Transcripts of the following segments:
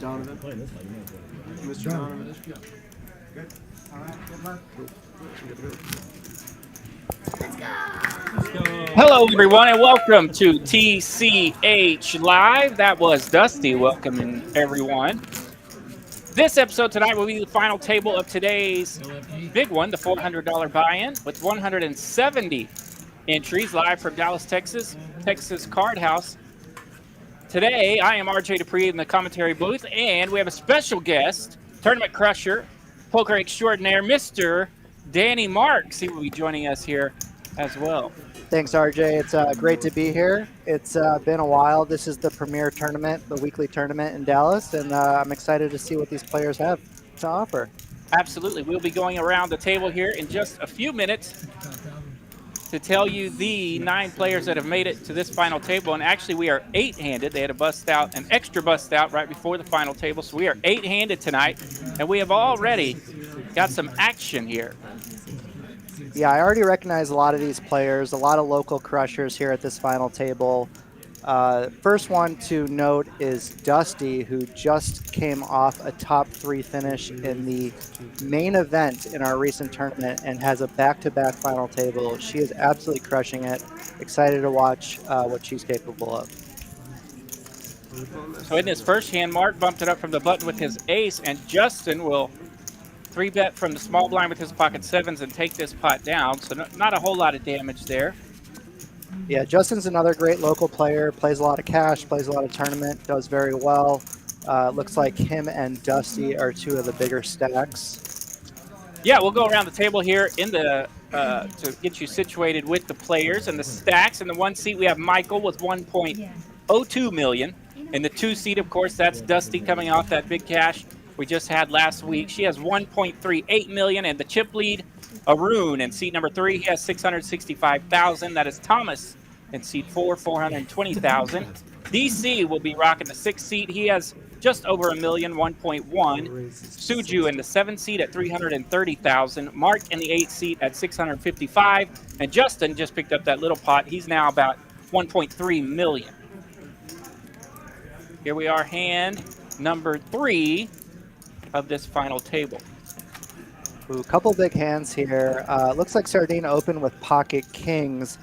Donovan. Mr. Donovan. Good. All right. Good luck. Let's go. Hello, everyone, and welcome to TCH Live. That was Dusty welcoming everyone. This episode tonight will be the final table of today's big one, the $400 buy-in, with 170 entries live from Dallas, Texas Card House. Today, I am RJ Dupree in the commentary booth, and we have a special guest, tournament crusher, poker extraordinaire, Mr. Danny Marx. He will be joining us here as well. Thanks, RJ. It's great to be here. It's been a while. This is the premier tournament, the weekly tournament in Dallas, and I'm excited to see what these players have to offer. Absolutely. We'll be going around the table here in just a few minutes to tell you the 9 players that have made it to this final table. And actually, we are 8-handed. They had an extra bust out right before the final table. So we are 8-handed tonight, and we have already got some action here. Yeah, I already recognize a lot of these players, a lot of local crushers here at this final table. First one to note is Dusty, who just came off a top 3 finish in the main event in our recent tournament and has a back-to-back final table. She is absolutely crushing it. Excited to watch what she's capable of. So in his first hand, Mark bumped it up from the button with his ace, and Justin will 3-bet from the small blind with his pocket 7s and take this pot down. So not a whole lot of damage there. Yeah, Justin's another great local player, plays a lot of cash, plays a lot of tournament, does very well. Looks like him and Dusty are 2 of the bigger stacks. Yeah, we'll go around the table here in the to get you situated with the players and the stacks. In the 1 seat, we have Michael with 1.02 million. In the 2 seat, of course, that's Dusty coming off that big cash we just had last week. She has 1.38 million, and the chip lead, Arun in seat number 3, he has 665,000. That is Thomas in seat 4, 420,000. DC will be rocking the 6th seat. He has just over a million, 1.1. Suju in the 7th seat at 330,000. Mark in the 8th seat at 655. And Justin just picked up that little pot. He's now about 1.3 million. Here we are, hand number 3 of this final table. Ooh, couple big hands here. Looks like Sardine opened with pocket kings.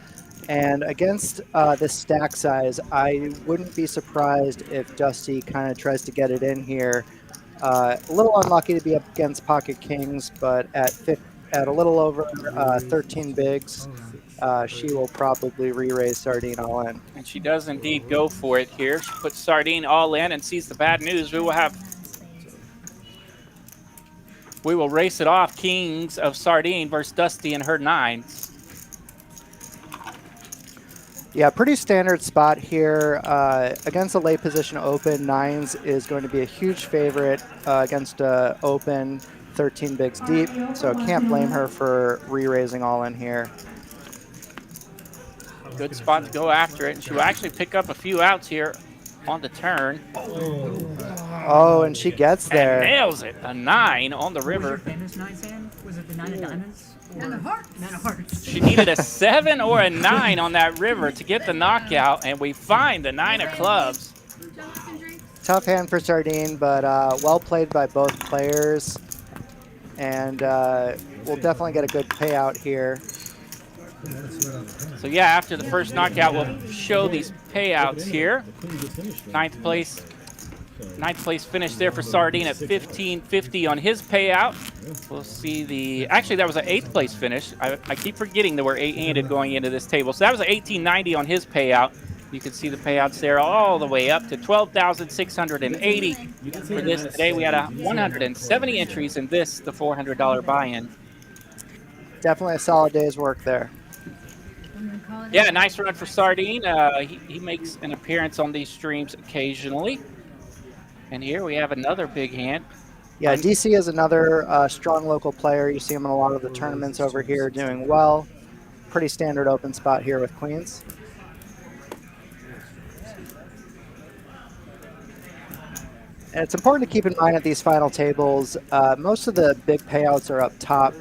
And against this stack size, I wouldn't be surprised if Dusty kind of tries to get it in here. A little unlucky to be up against pocket kings, but at a little over 13 bigs, she will probably re-raise Sardine all in. And she does indeed go for it here. She puts Sardine all in and sees the bad news. We will race it off. Kings of Sardine versus Dusty and her 9s. Yeah, pretty standard spot here. Against a late position open, 9s is going to be a huge favorite against open 13 bigs deep. So can't blame her for re-raising all in here. Good spot to go after it. And she will actually pick up a few outs here on the turn. Oh, and she gets there. And nails it. A 9 on the river. Was it the 9 of diamonds? 9 of hearts. 9 of hearts. She needed a 7 or a 9 on that river to get the knockout, and we find the 9 of clubs. Tough hand for Sardine, but well played by both players. And we'll definitely get a good payout here. So yeah, after the first knockout, we'll show these payouts here. Ninth place finish there for Sardine at 1550 on his payout. We'll see actually that was an 8th place finish. I keep forgetting that we're 8-handed going into this table. So that was an 1890 on his payout. You can see the payouts there all the way up to 12,680 for this. Today we had 170 entries in this, the $400 buy-in. Definitely a solid day's work there. Yeah, nice run for Sardine. He makes an appearance on these streams occasionally. And here we have another big hand. Yeah, DC is another strong local player. You see him in a lot of the tournaments over here doing well. Pretty standard open spot here with queens. And it's important to keep in mind at these final tables, most of the big payouts are up top.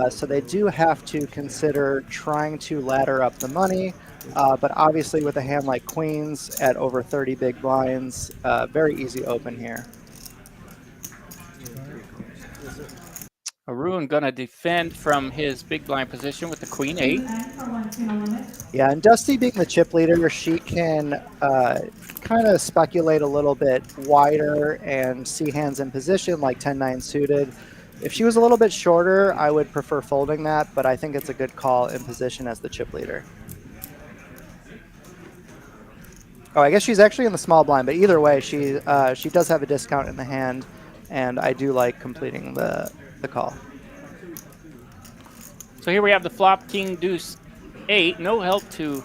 So they do have to consider trying to ladder up the money But obviously with a hand like queens at over 30 big blinds, very easy open here. Arun gonna defend from his big blind position with the queen 8. Yeah, and Dusty being the chip leader, she can kind of speculate a little bit wider and see hands in position like 10-9 suited. If she was a little bit shorter, I would prefer folding that, but I think it's a good call in position as the chip leader. Oh, I guess she's actually in the small blind, but either way, she does have a discount in the hand, and I do like completing the call. So here we have the flop king deuce 8. No help to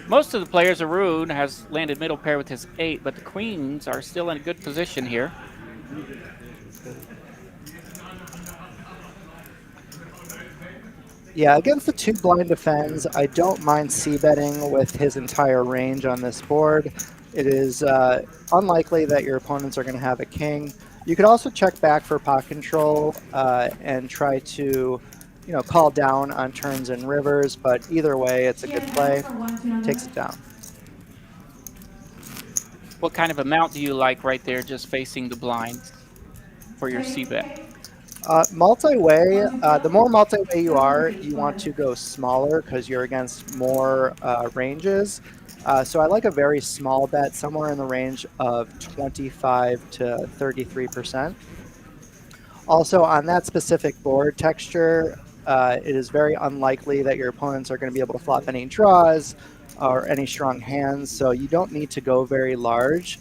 most of the players. Arun has landed middle pair with his 8, but the queens are still in a good position here. Yeah, against the 2 blind defends, I don't mind c-betting with his entire range on this board. It is unlikely that your opponents are going to have a king. You could also check back for pot control and try to, call down on turns and rivers, but either way, it's a good play. Takes it down. What kind of amount do you like right there, just facing the blinds for your c-bet? Multi-way, the more multi-way you are, you want to go smaller because you're against more ranges. So I like a very small bet, somewhere in the range of 25 to 33%. Also, on that specific board texture, it is very unlikely that your opponents are going to be able to flop any draws or any strong hands, so you don't need to go very large.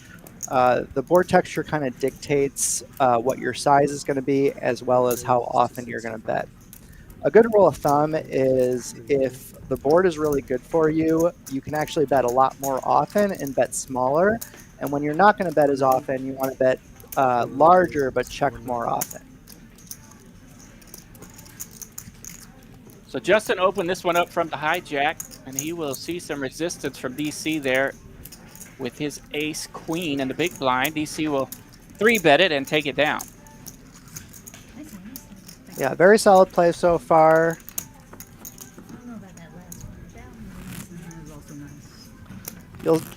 The board texture kind of dictates what your size is going to be, as well as how often you're going to bet. A good rule of thumb is if the board is really good for you, you can actually bet a lot more often and bet smaller. And when you're not going to bet as often, you want to bet larger but check more often. So Justin opened this one up from the hijack, and he will see some resistance from DC there with his ace queen and the big blind. DC will 3-bet it and take it down. Yeah, very solid play so far.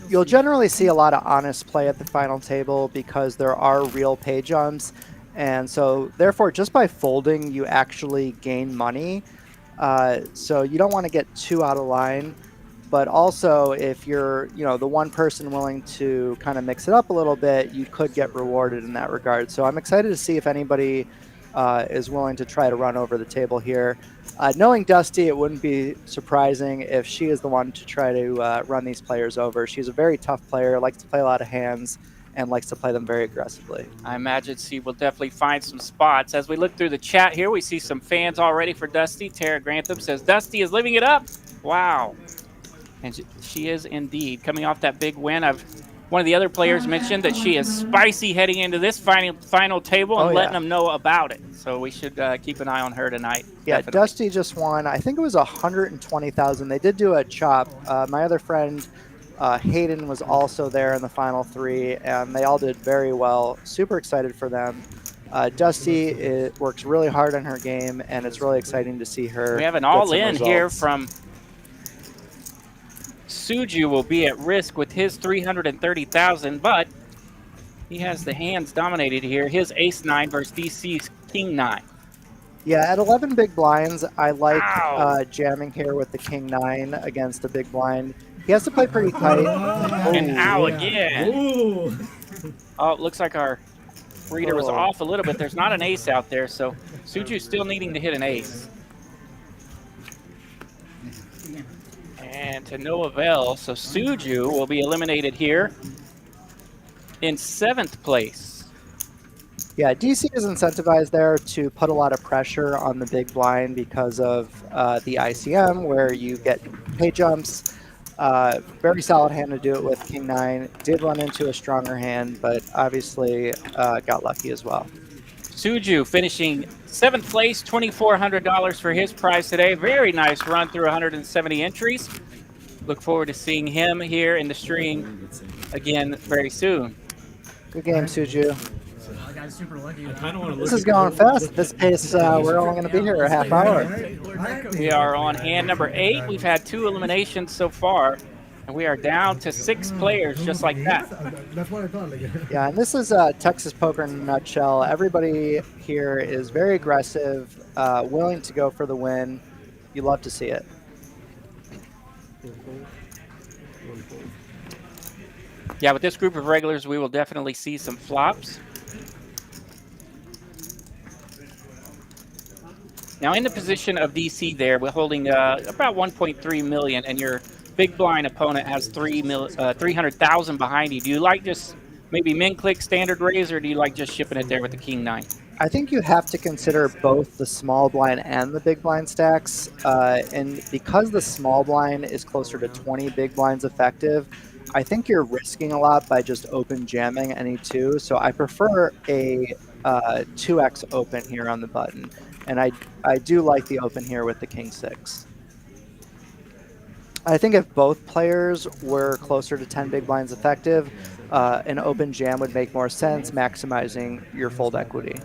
You'll generally see a lot of honest play at the final table because there are real pay jumps, and so therefore just by folding you actually gain money. So you don't want to get too out of line, but also if you're the one person willing to kind of mix it up a little bit, you could get rewarded in that regard. So I'm excited to see if anybody is willing to try to run over the table here. Knowing Dusty, it wouldn't be surprising if she is the one to try to run these players over. She's a very tough player, likes to play a lot of hands, and likes to play them very aggressively. I imagine she will definitely find some spots. As we look through the chat here, we see some fans already for Dusty. Tara Grantham says, Dusty is living it up. Wow. And she is indeed. Coming off that big win, one of the other players mentioned that she is spicy heading into this final table and letting them know about it. So we should keep an eye on her tonight. Yeah, definitely. Dusty just won. I think it was 120,000. They did do a chop. My other friend, Hayden, was also there in the final 3, and they all did very well. Super excited for them. Dusty works really hard on her game, and it's really exciting to see her. We have an all-in here from Suju. Will be at risk with his 330,000, but he has the hands dominated here. His ace-9 versus DC's king-9. Yeah, at 11 big blinds, I like jamming here with the king-9 against a big blind. He has to play pretty tight. And ow again. Ooh. Oh, it looks like our reader was off a little bit. There's not an ace out there, so Suju's still needing to hit an ace. And to no avail, so Suju will be eliminated here in 7th place. Yeah, DC is incentivized there to put a lot of pressure on the big blind because of the ICM, where you get pay jumps. Very solid hand to do it with king-9. Did run into a stronger hand, but obviously got lucky as well. Suju finishing 7th place, $2,400 for his prize today. Very nice run through 170 entries. Look forward to seeing him here in the stream again very soon. Good game, Suju. guy's super lucky. I kind of want to This is going fast. At this pace, we're only going to be here a half hour. We are on hand number 8. We've had 2 eliminations so far, and we are down to 6 players just like that. That's what I thought. Like, Yeah, and this is Texas poker in a nutshell. Everybody here is very aggressive, willing to go for the win. You love to see it. Yeah, with this group of regulars, we will definitely see some flops. Now, in the position of DC there, we're holding about 1.3 million, and your big blind opponent has 300,000 behind you. Do you like just maybe min click standard raise, or do you like just shipping it there with the king 9? I think you have to consider both the small blind and the big blind stacks. And because the small blind is closer to 20 big blinds effective, I think you're risking a lot by just open jamming any two. So I prefer a 2x open here on the button. And I do like the open here with the king 6. I think if both players were closer to 10 big blinds effective, an open jam would make more sense, maximizing your fold equity.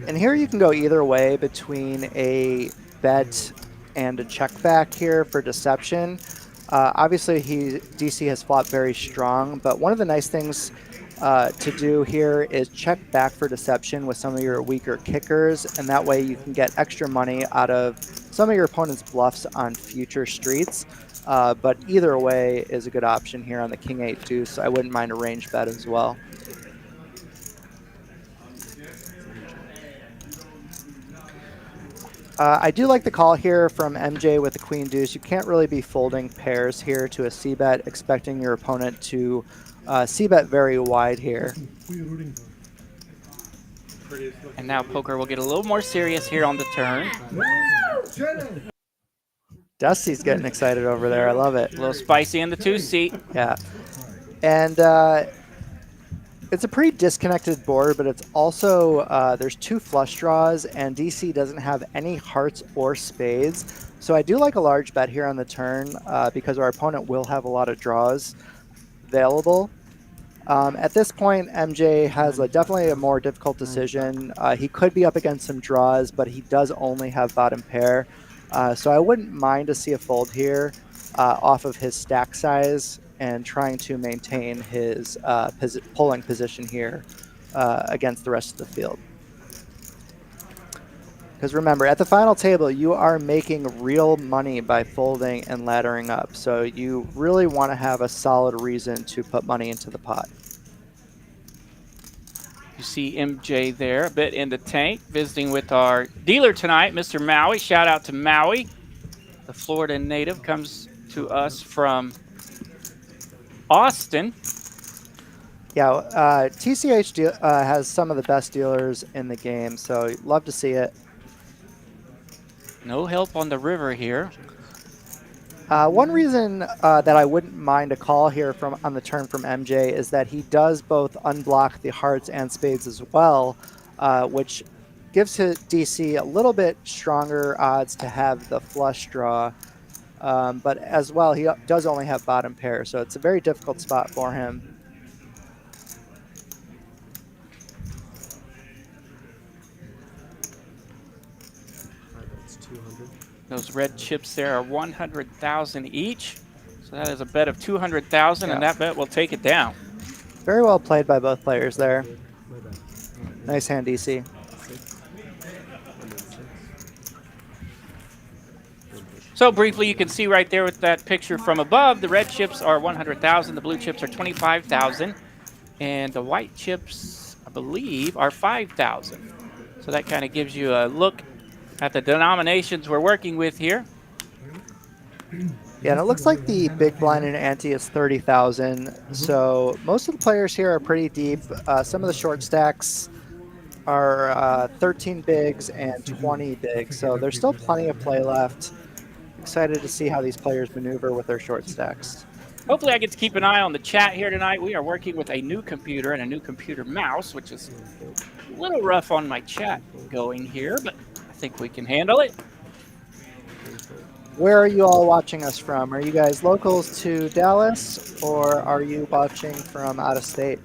And here you can go either way between a bet and a check back here for deception. Obviously, DC has flopped very strong, but one of the nice things to do here is check back for deception with some of your weaker kickers, and that way you can get extra money out of some of your opponent's bluffs on future streets. But either way is a good option here on the king 8 deuce. I wouldn't mind a range bet as well. I do like the call here from MJ with the queen deuce. You can't really be folding pairs here to a c-bet, expecting your opponent to c-bet very wide here. And now poker will get a little more serious here on the turn. Dusty's getting excited over there. I love it. A little spicy in the 2 seat. Yeah. And it's a pretty disconnected board, but it's also, there's 2 flush draws, and DC doesn't have any hearts or spades. So I do like a large bet here on the turn because our opponent will have a lot of draws available. At this point, MJ has definitely a more difficult decision. He could be up against some draws, but he does only have bottom pair. So I wouldn't mind to see a fold here off of his stack size and trying to maintain his polling position here against the rest of the field. Because remember, at the final table, you are making real money by folding and laddering up. So you really want to have a solid reason to put money into the pot. You see MJ there, a bit in the tank, visiting with our dealer tonight, Mr. Maui. Shout out to Maui. The Florida native comes to us from Austin. Yeah, TCH has some of the best dealers in the game, so love to see it. No help on the river here. One reason that I wouldn't mind a call here on the turn from MJ is that he does both unblock the hearts and spades as well, which gives his DC a little bit stronger odds to have the flush draw. But as well, he does only have bottom pair, so it's a very difficult spot for him. Those red chips there are 100,000 each. So that is a bet of 200,000, and that bet will take it down. Very well played by both players there. Nice hand, DC. So briefly, you can see right there with that picture from above, the red chips are 100,000, the blue chips are 25,000, and the white chips, I believe, are 5,000. So that kind of gives you a look at the denominations we're working with here. Yeah, and it looks like the big blind in ante is 30,000. So most of the players here are pretty deep. Some of the short stacks are 13 bigs and 20 bigs. So there's still plenty of play left. Excited to see how these players maneuver with their short stacks. Hopefully I get to keep an eye on the chat here tonight. We are working with a new computer and a new computer mouse, which is a little rough on my chat going here, but I think we can handle it. Where are you all watching us from? Are you guys locals to Dallas, or are you watching from out of state?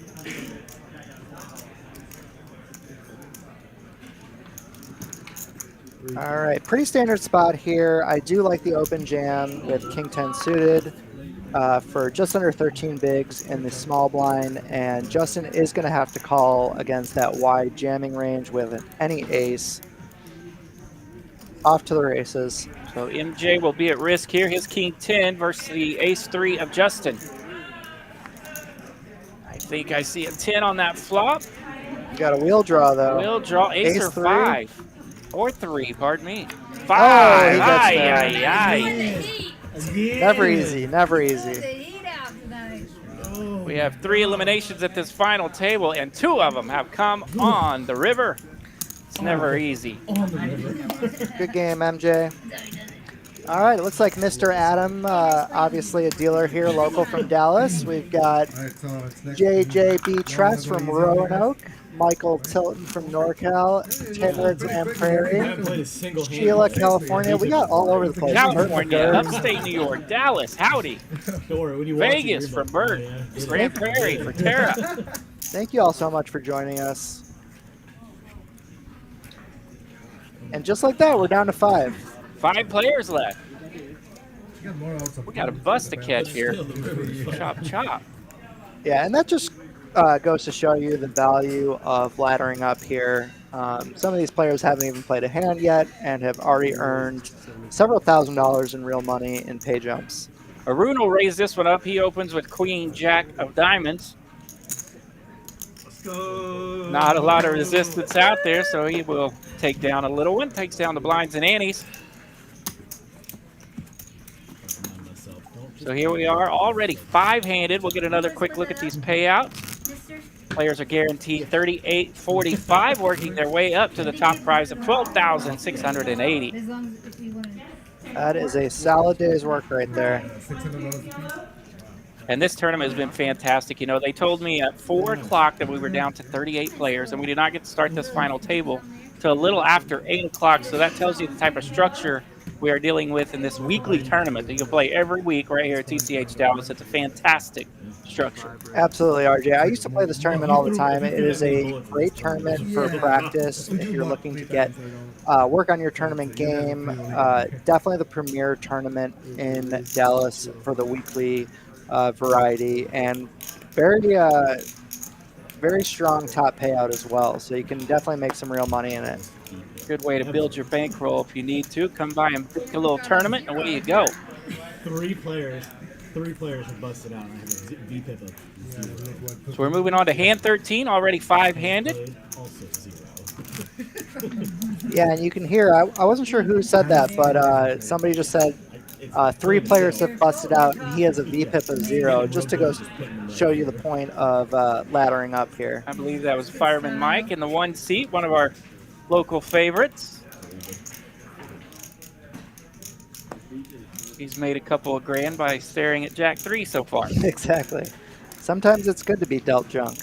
All right, pretty standard spot here. I do like the open jam with King 10 suited for just under 13 bigs in the small blind, and Justin is going to have to call against that wide jamming range with any ace. Off to the races. So MJ will be at risk here. His King 10 versus the Ace 3 of Justin. I think I see a 10 on that flop. You got a wheel draw, though. Wheel draw, ace or 3? 5. Or 3, pardon me. 5. Oh, he gets Aye, there. aye, aye. Never easy, never easy. We have 3 eliminations at this final table, and 2 of them have come on the river. It's never easy. Good game, MJ. All right, it looks like Mr. Adam, obviously a dealer here, local from Dallas. We've got JJB Tress from Roanoke, Michael Tilton from NorCal, Terrence and Prairie, Sheila, California. We got all over the place. California, upstate New York, Dallas, howdy. Vegas for Bert, Grand Prairie for Tara. Thank you all so much for joining us. And just like that, we're down to 5. 5 players left. We got a bust to catch here. Chop, chop. Yeah, and that just goes to show you the value of laddering up here. Some of these players haven't even played a hand yet and have already earned several $1,000s in real money in pay jumps. Arun will raise this one up. He opens with Queen Jack of Diamonds. Not a lot of resistance out there, so he will take down a little one. Takes down the blinds and antes. So here we are, already 5-handed. We'll get another quick look at these payouts. Players are guaranteed $38.45, working their way up to the top prize of $12,680. That is a solid day's work right there. And this tournament has been fantastic. You know, they told me at 4 o'clock that we were down to 38 players, and we did not get to start this final table till a little after 8 o'clock. So that tells you the type of structure we are dealing with in this weekly tournament that you can play every week right here at TCH Dallas. It's a fantastic structure. Absolutely, RJ. I used to play this tournament all the time. It is a great tournament for practice if you're looking to get work on your tournament game. Definitely the premier tournament in Dallas for the weekly variety, and very strong top payout as well. So you can definitely make some real money in it. Good way to build your bankroll if you need to. Come by and pick a little tournament, and away you go. 3 players have busted out. I have a VPIP of 0. So we're moving on to hand 13, already 5-handed. Also 0. Yeah, and you can hear, I wasn't sure who said that, but somebody just said 3 players have busted out, and he has a VPIP of 0, just to go show you the point of laddering up here. I believe that was Fireman Mike in the 1 seat, one of our local favorites. He's made a couple of grand by staring at Jack 3 so far. Exactly. Sometimes it's good to be dealt junk.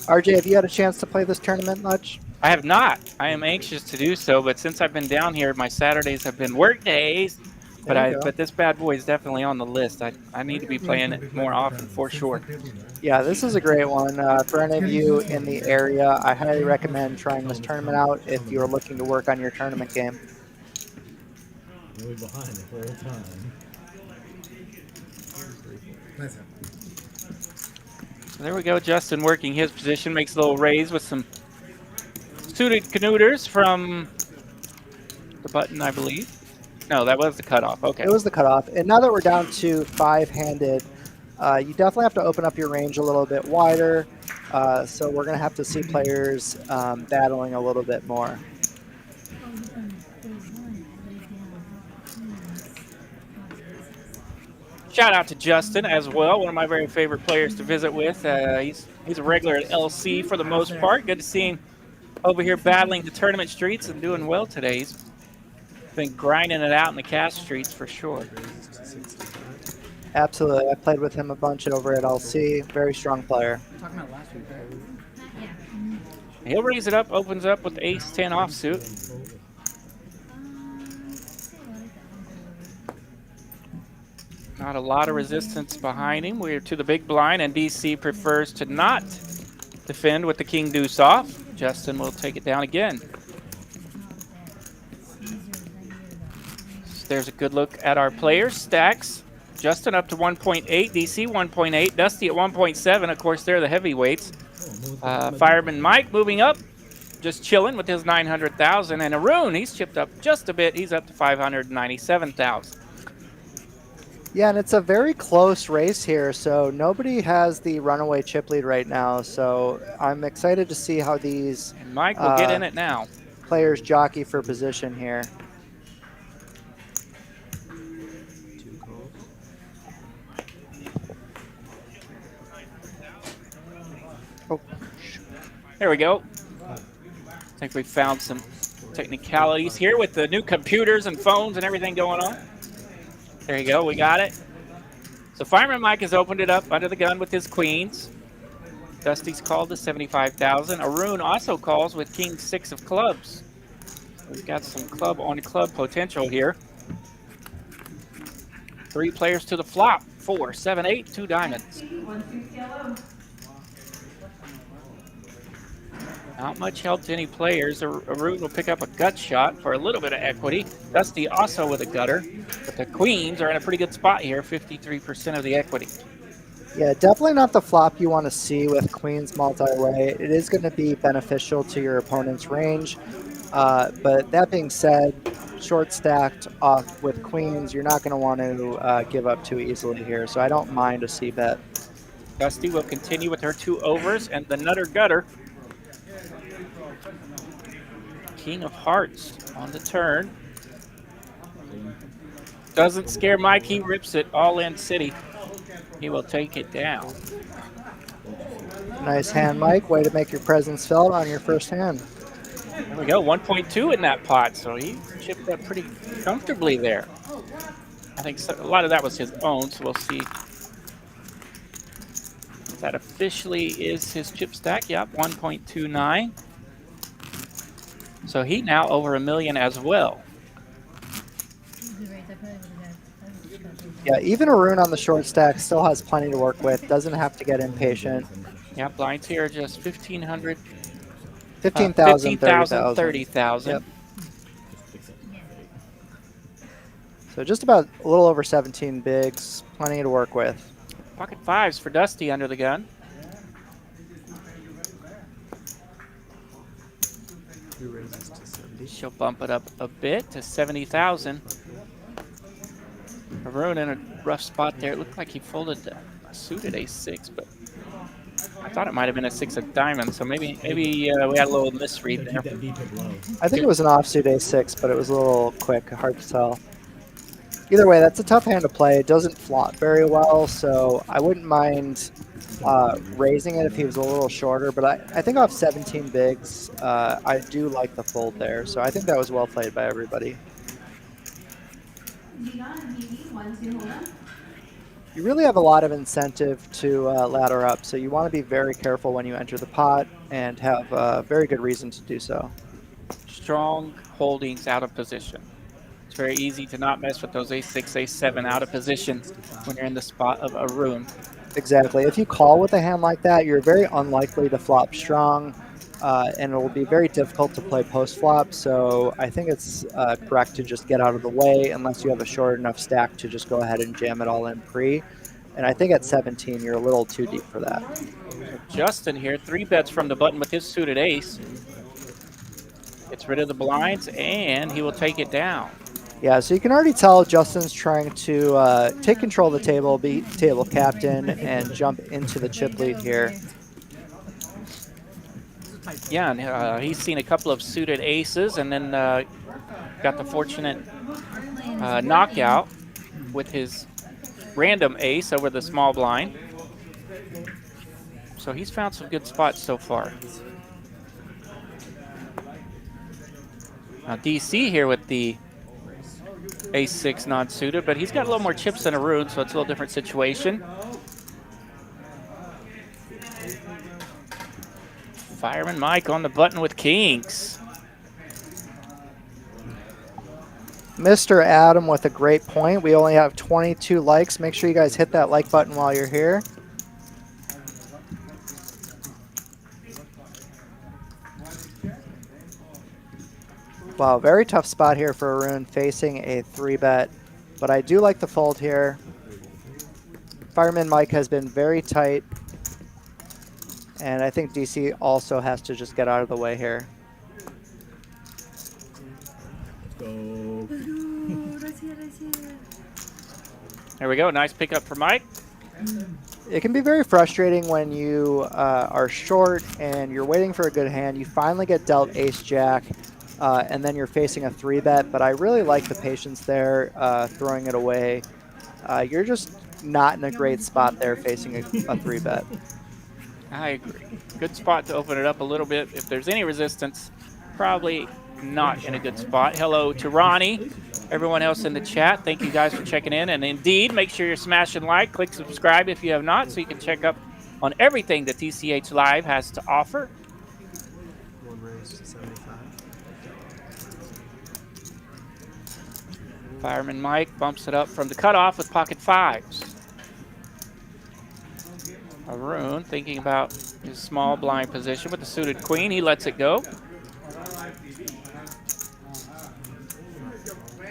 RJ, have you had a chance to play this tournament much? I have not. I am anxious to do so, but since I've been down here, my Saturdays have been work days. But this bad boy is definitely on the list. I need to be playing it more often for sure. Yeah, this is a great one. For any of you in the area, I highly recommend trying this tournament out if you're looking to work on your tournament game. Really behind the whole time. So there we go. Justin working his position, makes a little raise with some suited canooders from the button, I believe. No, that was the cutoff. Okay. It was the cutoff. And now that we're down to 5-handed, you definitely have to open up your range a little bit wider. So we're going to have to see players battling a little bit more. Shout out to Justin as well, one of my very favorite players to visit with. He's a regular at LC for the most part. Good to see him over here battling the tournament streets and doing well today. He's been grinding it out in the cash streets for sure. Absolutely. I played with him a bunch over at LC. Very strong player. He'll raise it up, opens up with ace 10 offsuit. Not a lot of resistance behind him. We're to the big blind, and DC prefers to not defend with the king deuce off. Justin will take it down again. So there's a good look at our players' stacks. Justin up to 1.8, DC 1.8, Dusty at 1.7. Of course, they're the heavyweights. Fireman Mike moving up, just chilling with his 900,000. And Arun, he's chipped up just a bit. He's up to 597,000. Yeah, and it's a very close race here, so nobody has the runaway chip lead right now. So I'm excited to see how these And Mike will get in it now. players jockey for position here. Oh. There we go. I think we found some technicalities here with the new computers and phones and everything going on. There you go, we got it. So Fireman Mike has opened it up under the gun with his queens. Dusty's called to 75,000. Arun also calls with king 6 of clubs. We've got some club on club potential here. 3 players to the flop. 4, 7, 8, 2 diamonds. Not much help to any players. Arun will pick up a gut shot for a little bit of equity. Dusty also with a gutter. But the queens are in a pretty good spot here, 53% of the equity. Yeah, definitely not the flop you want to see with queens multi-way. It is going to be beneficial to your opponent's range. But that being said, short stacked off with queens, you're not going to want to give up too easily here. So I don't mind a c-bet. Dusty will continue with her 2 overs and the nutter gutter. King of hearts on the turn. Doesn't scare Mike, he rips it all in city. He will take it down. Nice hand, Mike. Way to make your presence felt on your first hand. There we go, 1.2 in that pot, so he chipped up pretty comfortably there. I think a lot of that was his own, so we'll see. That officially is his chip stack, yep, 1.29. So he now over $1 million as well. Yeah, even Arun on the short stack still has plenty to work with. Doesn't have to get impatient. Yeah, blinds here are just 1,500. 15,000, 30,000. 30,000. Yep. So just about a little over 17 bigs. Plenty to work with. Pocket fives for Dusty under the gun. She'll bump it up a bit to 70,000. Arun in a rough spot there. It looked like he folded a suited ace-6, but I thought it might have been a 6 of diamonds, so maybe we had a little misread there. I think it was an offsuit ace-6, but it was a little quick, hard to tell. Either way, that's a tough hand to play. It doesn't flop very well, so I wouldn't mind raising it if he was a little shorter, but I think off 17 bigs, I do like the fold there, so I think that was well played by everybody. You really have a lot of incentive to ladder up, so you want to be very careful when you enter the pot and have a very good reason to do so. Strong holdings out of position. It's very easy to not mess with those ace-6, ace-7 out of position when you're in the spot of Arun. Exactly. If you call with a hand like that, you're very unlikely to flop strong, and it will be very difficult to play post-flop, so I think it's correct to just get out of the way unless you have a short enough stack to just go ahead and jam it all in pre. And I think at 17, you're a little too deep for that. Justin here, 3 bets from the button with his suited ace. Gets rid of the blinds, and he will take it down. Yeah, so you can already tell Justin's trying to take control of the table, be table captain, and jump into the chip lead here. Yeah, and he's seen a couple of suited aces, and then got the fortunate knockout with his random ace over the small blind. So he's found some good spots so far. Now DC here with the ace-6 non-suited, but he's got a little more chips than Arun, so it's a little different situation. Fireman Mike on the button with kings. Mr. Adam with a great point. We only have 22 likes. Make sure you guys hit that like button while you're here. Wow, very tough spot here for Arun facing a 3-bet, but I do like the fold here. Fireman Mike has been very tight, and I think DC also has to just get out of the way here. Go. There we go. Nice pickup for Mike. It can be very frustrating when you are short and you're waiting for a good hand. You finally get dealt ace-jack, and then you're facing a 3-bet, but I really like the patience there, throwing it away. You're just not in a great spot there facing a 3-bet. I agree. Good spot to open it up a little bit. If there's any resistance, probably not in a good spot. Hello to Ronnie, everyone else in the chat. Thank you guys for checking in. And indeed, make sure you're smashing like, click subscribe if you have not, so you can check up on everything that TCH Live has to offer. One raise to 75. Fireman Mike bumps it up from the cutoff with pocket fives. Arun thinking about his small blind position with the suited queen. He lets it go.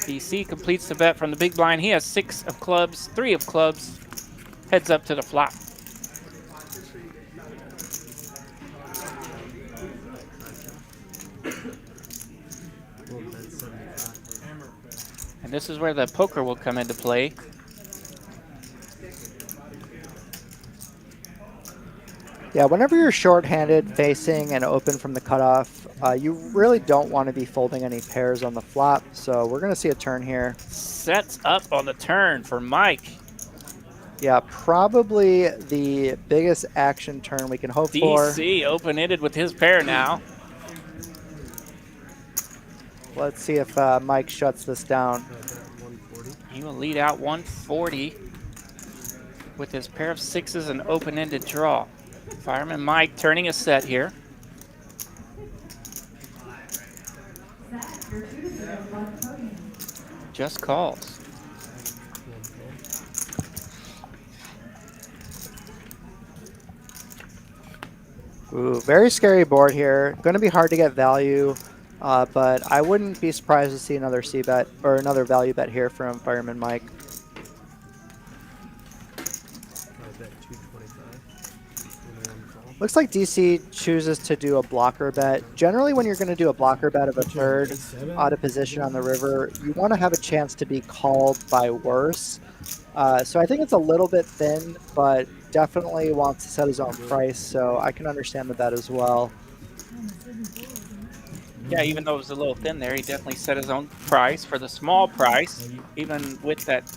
DC completes the bet from the big blind. He has 6 of clubs, 3 of clubs. Heads up to the flop. And this is where the poker will come into play. Yeah, whenever you're short-handed facing and open from the cutoff, you really don't want to be folding any pairs on the flop. So we're going to see a turn here. Sets up on the turn for Mike. Yeah, probably the biggest action turn we can hope for. DC open-ended with his pair now. Let's see if Mike shuts this down. He will lead out 140 with his pair of 6s and open-ended draw. Fireman Mike turning a set here. Just calls. Ooh, very scary board here. Going to be hard to get value, but I wouldn't be surprised to see another C-bet or another value bet here from Fireman Mike. Looks like DC chooses to do a blocker bet. Generally, when you're going to do a blocker bet of a third out of position on the river, you want to have a chance to be called by worse. So I think it's a little bit thin, but definitely wants to set his own price, so I can understand the bet as well. Yeah, even though it was a little thin there, he definitely set his own price for the small price, even with that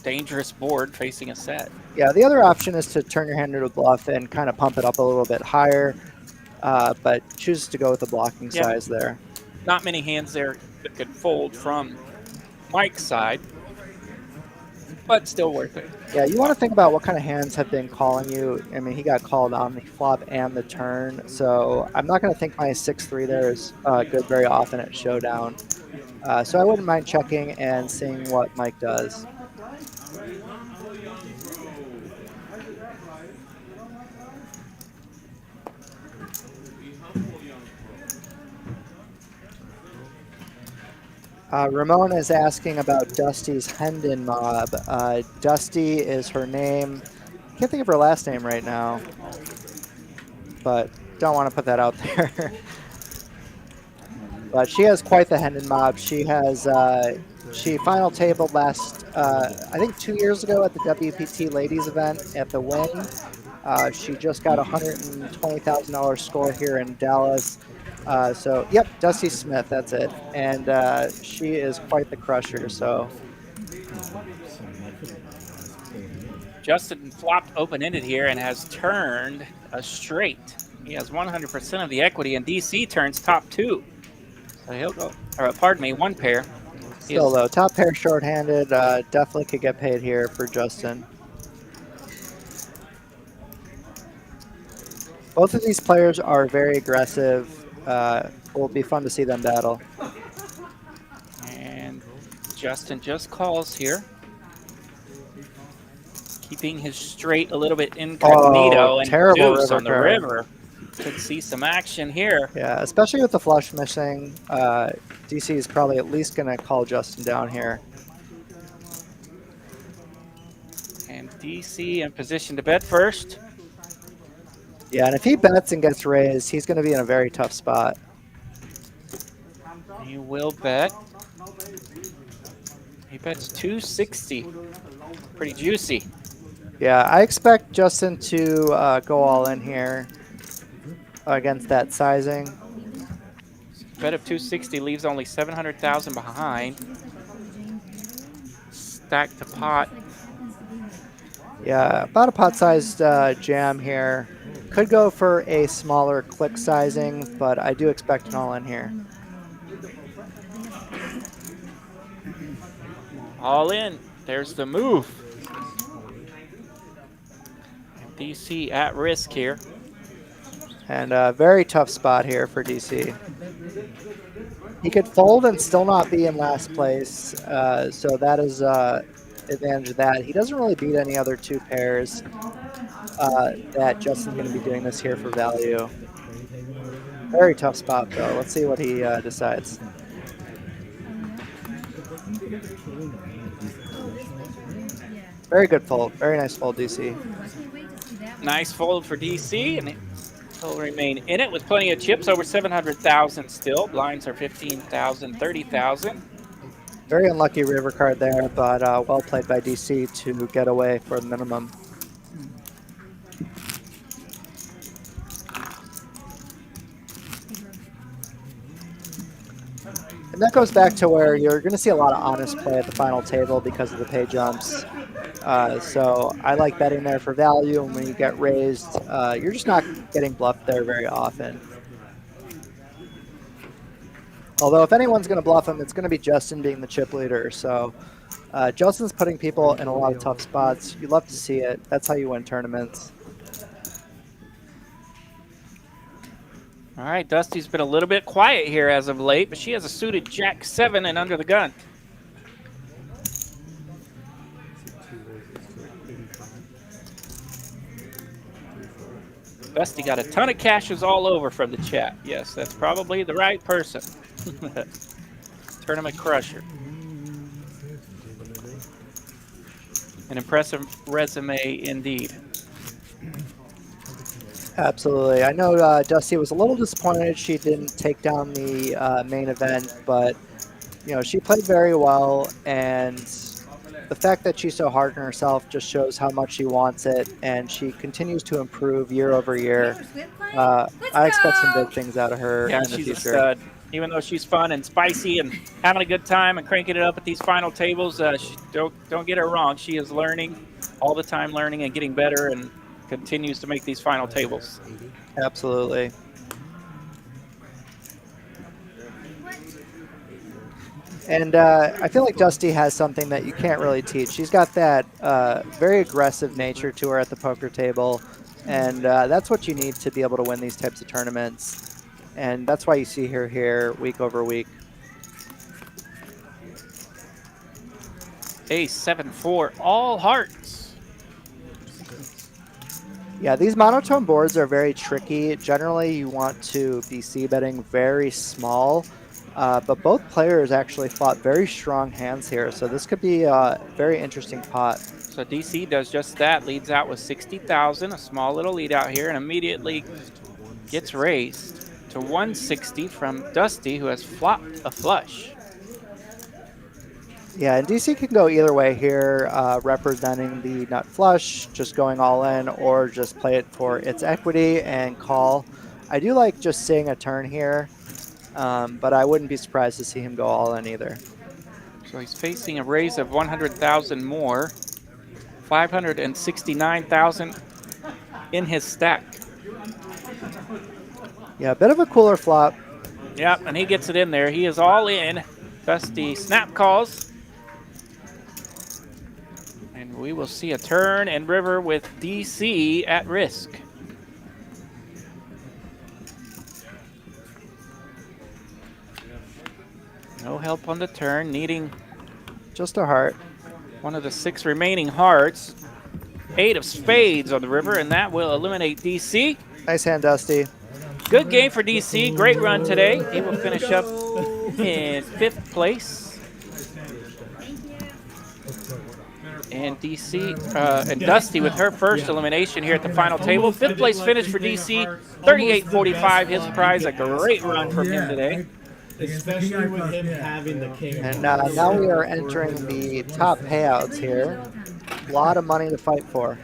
dangerous board facing a set. Yeah, the other option is to turn your hand into a bluff and kind of pump it up a little bit higher, but chooses to go with the blocking size there. Not many hands there that could fold from Mike's side, but still worth it. Yeah, you want to think about what kind of hands have been calling you. I mean, he got called on the flop and the turn, so I'm not going to think my 6-3 there is good very often at showdown. So I wouldn't mind checking and seeing what Mike does. Ramon is asking about Dusty's Hendon mob. Dusty is her name. Can't think of her last name right now, but don't want to put that out there. But she has quite the Hendon mob. She has she final tabled last I think 2 years ago at the WPT ladies event at the Win. She just got a $120,000 score here in Dallas. So, yep, Dusty Smith, that's it. And she is quite the crusher, so. Justin flopped open-ended here and has turned a straight. He has 100% of the equity, and DC turns top 2. So he'll go, or pardon me, 1 pair. Still, though, top pair shorthanded, definitely could get paid here for Justin. Both of these players are very aggressive. Will be fun to see them battle. And Justin just calls here. Keeping his straight a little bit incognito, and terrible deuce river on the card. river. Could see some action here. Yeah, especially with the flush missing, DC is probably at least going to call Justin down here. And DC in position to bet first. Yeah, and if he bets and gets raised, he's going to be in a very tough spot. He will bet. He bets 260. Pretty juicy. Yeah, I expect Justin to go all in here against that sizing. Bet of 260 leaves only 700,000 behind. Stack to pot. Yeah, about a pot-sized jam here. Could go for a smaller click sizing, but I do expect an all in here. All in. There's the move. DC at risk here. And a very tough spot here for DC. He could fold and still not be in last place, so that is advantage of that. He doesn't really beat any other two pairs that Justin's going to be doing this here for value. Very tough spot, though. Let's see what he decides. Very good fold. Very nice fold, DC. Nice fold for DC, and he'll remain in it with plenty of chips, over 700,000 still. Blinds are 15,000, 30,000. Very unlucky river card there, but well played by DC to get away for the minimum. And that goes back to where you're going to see a lot of honest play at the final table because of the pay jumps. So I like betting there for value, and when you get raised, you're just not getting bluffed there very often. Although if anyone's going to bluff him, it's going to be Justin being the chip leader. So Justin's putting people in a lot of tough spots. You love to see it. That's how you win tournaments. All right, Dusty's been a little bit quiet here as of late, but she has a suited Jack-7 and under the gun. Dusty got a ton of cashes all over from the chat. Yes, that's probably the right person. Tournament crusher. An impressive resume indeed. Absolutely. I know Dusty was a little disappointed she didn't take down the main event, but you know, she played very well, and the fact that she's so hard on herself just shows how much she wants it, and she continues to improve year over year. I expect some big things out of her in the she's future. A stud. Even though she's fun and spicy and having a good time and cranking it up at these final tables, don't get her wrong. She is learning all the time, learning and getting better, and continues to make these final tables. Absolutely. And I feel like Dusty has something that you can't really teach. She's got that very aggressive nature to her at the poker table, and that's what you need to be able to win these types of tournaments. And that's why you see her here week over week. Ace 7-4, all hearts. Yeah, these monotone boards are very tricky. Generally, you want to be c-betting very small, but both players actually fought very strong hands here, so this could be a very interesting pot. So DC does just that, leads out with 60,000, a small little lead out here, and immediately gets raised to 160 from Dusty, who has flopped a flush. Yeah, and DC can go either way here, representing the nut flush, just going all in, or just play it for its equity and call. I do like just seeing a turn here, but I wouldn't be surprised to see him go all in either. So he's facing a raise of 100,000 more, 569,000 in his stack. Yeah, a bit of a cooler flop. Yep, and he gets it in there. He is all in. Dusty snap calls. And we will see a turn and river with DC at risk. No help on the turn, needing Just a heart. One of the 6 remaining hearts. 8 of spades on the river, and that will eliminate DC. Nice hand, Dusty. Good game for DC. Great run today. He will finish up in 5th place. And DC and Dusty with her first elimination here at the final table. 5th place finish for DC. 38.45 his prize. A great run from him today. Especially with him having the king. And now we are entering the top payouts here. A lot of money to fight for.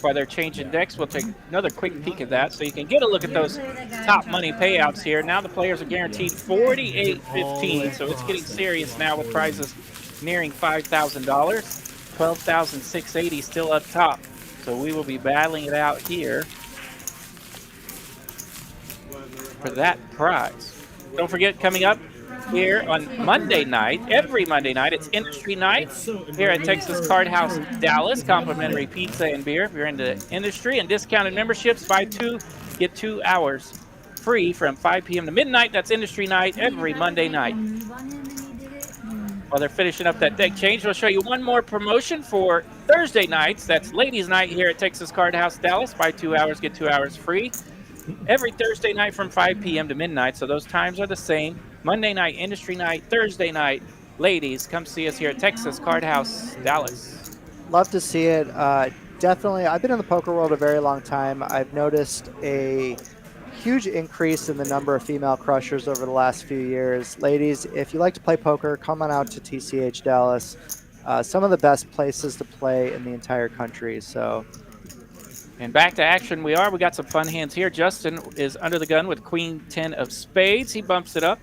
While they're changing decks, we'll take another quick peek at that so you can get a look at those top money payouts here. Now the players are guaranteed $48.15, so it's getting serious now with prizes nearing $5,000. $12,680 still up top, so we will be battling it out here for that prize. Don't forget, coming up here on Monday night, every Monday night, it's industry night here at Texas Card House Dallas. Complimentary pizza and beer if you're into industry, and discounted memberships. Buy 2, get 2 hours free from 5 p.m. to midnight. That's industry night every Monday night. While they're finishing up that deck change, we'll show you one more promotion for Thursday nights. That's ladies night here at Texas Card House Dallas. Buy 2 hours, get 2 hours free every Thursday night from 5 p.m. to midnight. So those times are the same. Monday night, industry night. Thursday night, ladies, come see us here at Texas Card House Dallas. Love to see it. Definitely, I've been in the poker world a very long time. I've noticed a huge increase in the number of female crushers over the last few years. Ladies, if you like to play poker, come on out to TCH Dallas. Some of the best places to play in the entire country. So, and back to action we are. We got some fun hands here. Justin is under the gun with Queen 10 of spades. He bumps it up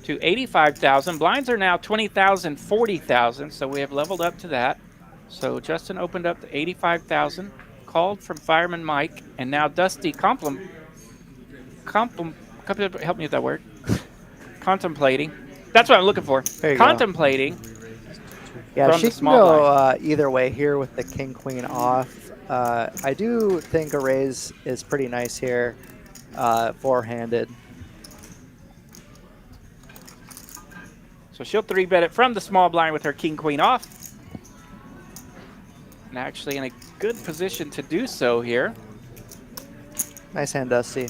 to 85,000. Blinds are now 20,000, 40,000, so we have leveled up to that. So Justin opened up to 85,000, called from Fireman Mike, and now Dusty help me with that word. Contemplating. That's what I'm looking for. Contemplating. Yeah, from she the can small go either way here with the king-queen off. I do think a raise is pretty nice here, four-handed. So she'll 3-bet it from the small blind with her king-queen off. And actually in a good position to do so here. Nice hand, Dusty.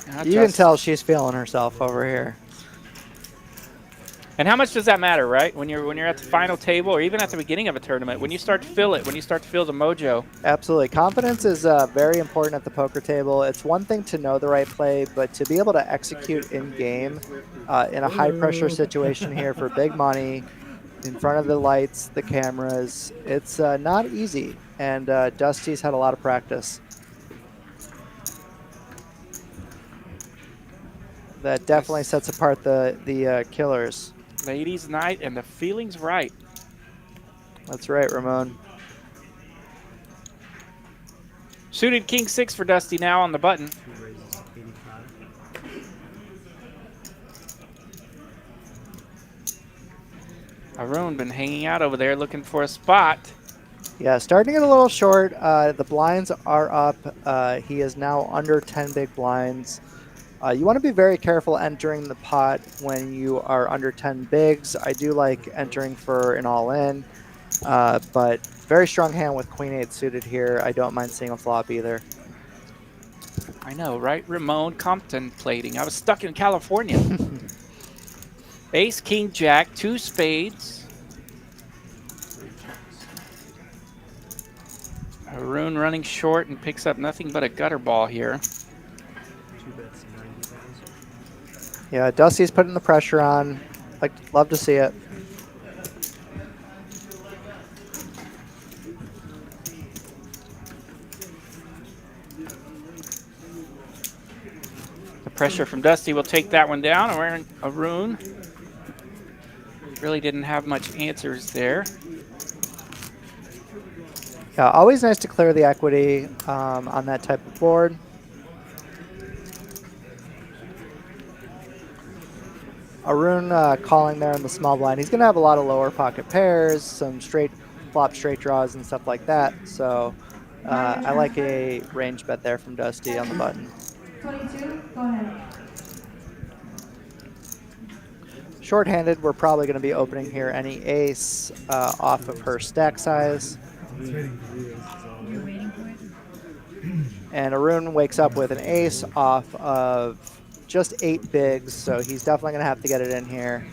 Now You can tell she's feeling herself over here. And how much does that matter, right? When you're at the final table, or even at the beginning of a tournament, when you start to feel it, when you start to feel the mojo. Absolutely. Confidence is very important at the poker table. It's one thing to know the right play, but to be able to execute in-game in a high-pressure situation here for big money, in front of the lights, the cameras, it's not easy. And Dusty's had a lot of practice. That definitely sets apart the killers. Ladies' night, and the feeling's right. That's right, Ramon. Suited king 6 for Dusty now on the button. Arun been hanging out over there looking for a spot. Yeah, starting it a little short. The blinds are up. He is now under 10 big blinds. You want to be very careful entering the pot when you are under 10 bigs. I do like entering for an all-in, but very strong hand with Queen 8 suited here. I don't mind seeing a flop either. I know, right? Ramon contemplating. I was stuck in California. Ace, king, jack, 2 spades. Arun running short and picks up nothing but a gutter ball here. Yeah, Dusty's putting the pressure on. Love to see it. The pressure from Dusty will take that one down. Arun really didn't have much answers there. Yeah, always nice to clear the equity on that type of board. Arun calling there in the small blind. He's going to have a lot of lower pocket pairs, some straight flop, straight draws, and stuff like that. So I like a range bet there from Dusty on the button. 22, go ahead. Short-handed, we're probably going to be opening here any ace off of her stack size. You're waiting for it? And Arun wakes up with an ace off of just 8 bigs, so he's definitely going to have to get it in here.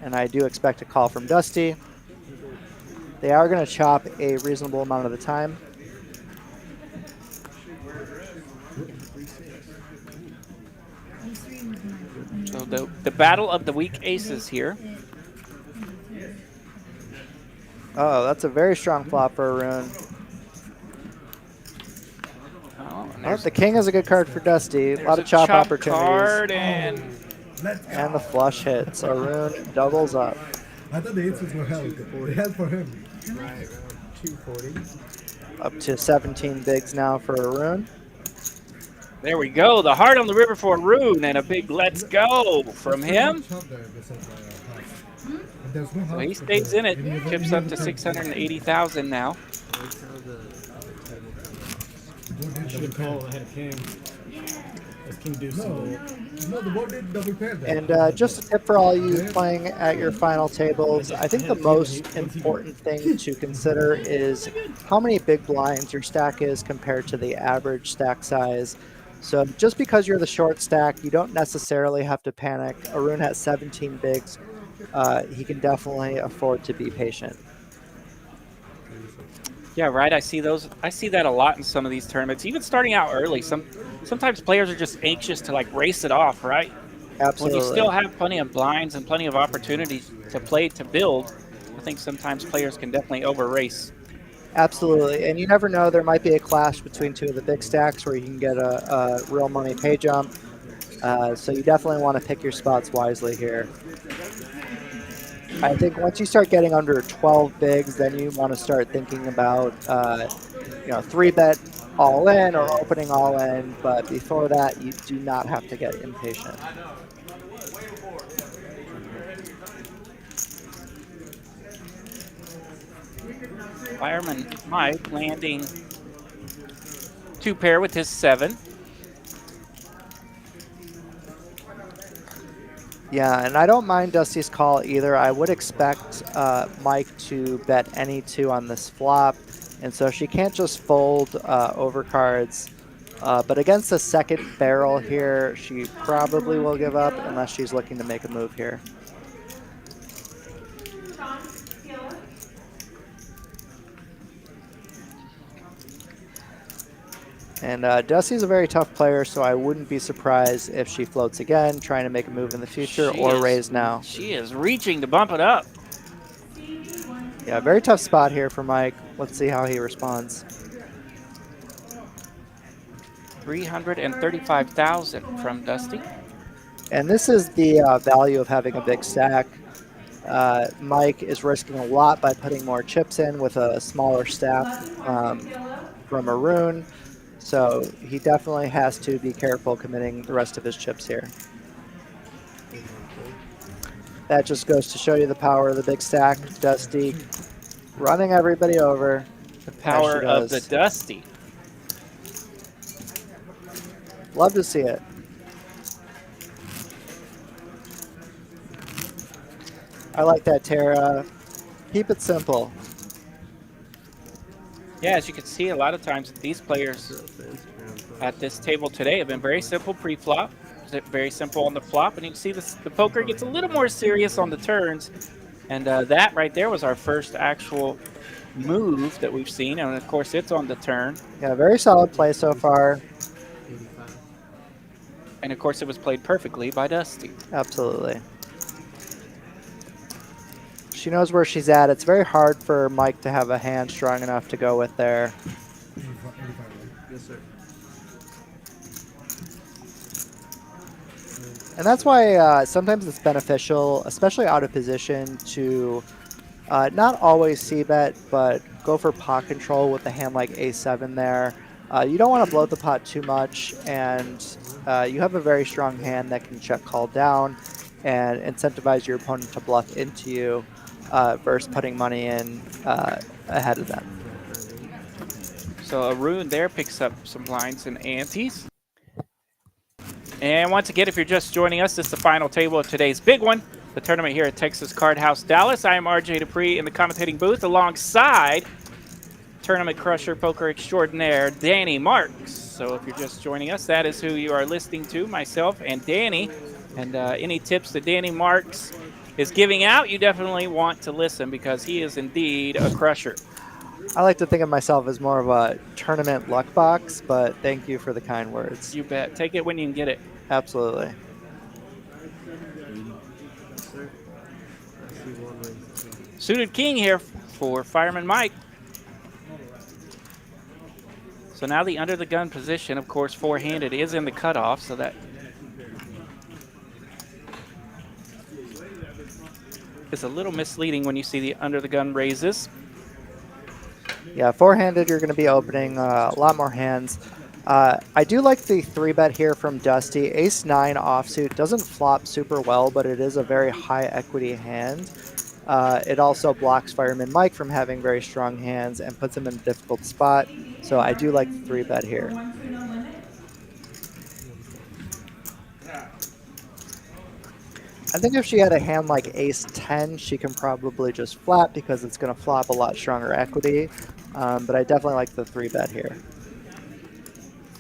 And I do expect a call from Dusty. They are going to chop a reasonable amount of the time. So the battle of the weak aces here. Oh, that's a very strong flop for Arun. Oh, Oh, the king is a good card for Dusty. A lot of chop opportunities. Card and And the flush hits. Arun doubles up. I thought the aces were held. They held for him. 240. Up to 17 bigs now for Arun. there we go. The heart on the river for Rune and a big let's go from him. So he stays in it. Chips up to 680,000 now. Should have called ahead of king. As king deuce. No, the board did double pair there. And just a tip for all you playing at your final tables, I think the most important thing to consider is how many big blinds your stack is compared to the average stack size. So just because you're the short stack, you don't necessarily have to panic. Arun has 17 bigs. He can definitely afford to be patient. Yeah, right. I see that a lot in some of these tournaments. Even starting out early, sometimes players are just anxious to like race it off, right? Absolutely. When you still have plenty of blinds and plenty of opportunities to play to build, I think sometimes players can definitely over race. Absolutely, and you never know, there might be a clash between two of the big stacks where you can get a real money pay jump. So you definitely want to pick your spots wisely here. I think once you start getting under 12 bigs, then you want to start thinking about, 3-bet all in or opening all in. But before that, you do not have to get impatient. Fireman Mike landing 2-pair with his 7. Yeah, and I don't mind Dusty's call either. I would expect Mike to bet any 2 on this flop, and so she can't just fold overcards. But against the second barrel here, she probably will give up unless she's looking to make a move here. And Dusty's a very tough player, so I wouldn't be surprised if she floats again, trying to make a move in the future or raise now. She is reaching to bump it up. Yeah, very tough spot here for Mike. Let's see how he responds. 335,000 from Dusty. And this is the value of having a big stack. Mike is risking a lot by putting more chips in with a smaller stack from Arun. So he definitely has to be careful committing the rest of his chips here. That just goes to show you the power of the big stack. Dusty running everybody over. The power of the Dusty. Love to see it. I like that, Tara. Keep it simple. Yeah, as you can see, a lot of times these players at this table today have been very simple pre-flop, very simple on the flop, and you can see the poker gets a little more serious on the turns. And that right there was our first actual move that we've seen, and of course it's on the turn. Yeah, very solid play so far. And of course it was played perfectly by Dusty. Absolutely. She knows where she's at. It's very hard for Mike to have a hand strong enough to go with there. Yes, sir. And that's why sometimes it's beneficial, especially out of position, to not always c-bet, but go for pot control with a hand like a7 there. You don't want to bloat the pot too much, and you have a very strong hand that can check call down and incentivize your opponent to bluff into you versus putting money in ahead of them. So Arun there picks up some blinds and antes. And once again, if you're just joining us, this is the final table of today's big one. the tournament here at Texas Card House Dallas. I am RJ Dupree in the commentating booth alongside tournament crusher poker extraordinaire Danny Marx. So if you're just joining us, that is who you are listening to, myself and Danny. And any tips that Danny Marx is giving out, you definitely want to listen because he is indeed a crusher. I like to think of myself as more of a tournament luck box, but thank you for the kind words. You bet. Take it when you can get it. Absolutely. Suited king here for Fireman Mike. So now the under the gun position, of course, four-handed is in the cutoff, so that is a little misleading when you see the under the gun raises. Yeah, four-handed, you're going to be opening a lot more hands. I do like the 3-bet here from Dusty. Ace-9 offsuit doesn't flop super well, but it is a very high equity hand. It also blocks Fireman Mike from having very strong hands and puts him in a difficult spot. So I do like the 3-bet here. I think if she had a hand like Ace-10, she can probably just flat because it's going to flop a lot stronger equity. But I definitely like the 3-bet here.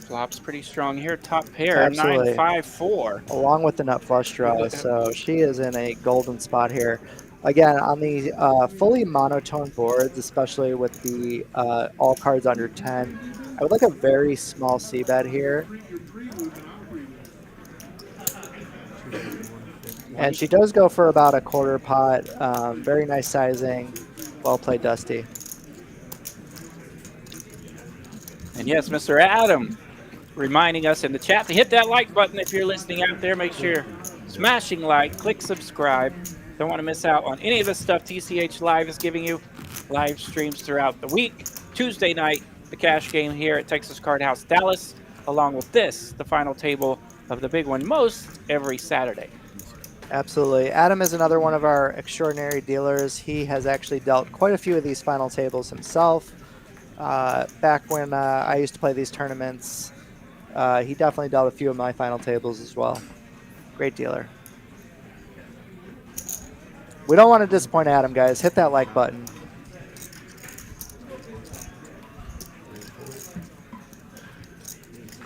Flops pretty strong here. Top pair, Absolutely. 9-5-4. Along with the nut flush draw, so she is in a golden spot here. Again, on the fully monotone boards, especially with the all cards under 10, I would like a very small c-bet here. And she does go for about a quarter pot. Very nice sizing. Well played, Dusty. And yes, Mr. Adam reminding us in the chat to hit that like button if you're listening out there. Make sure you're smashing like, click subscribe. Don't want to miss out on any of the stuff TCH Live is giving you. Live streams throughout the week. Tuesday night, the cash game here at Texas Card House Dallas, along with this, the final table of the big one, most every Saturday. Absolutely. Adam is another one of our extraordinary dealers. He has actually dealt quite a few of these final tables himself. Back when I used to play these tournaments, he definitely dealt a few of my final tables as well. Great dealer. We don't want to disappoint Adam, guys. Hit that like button.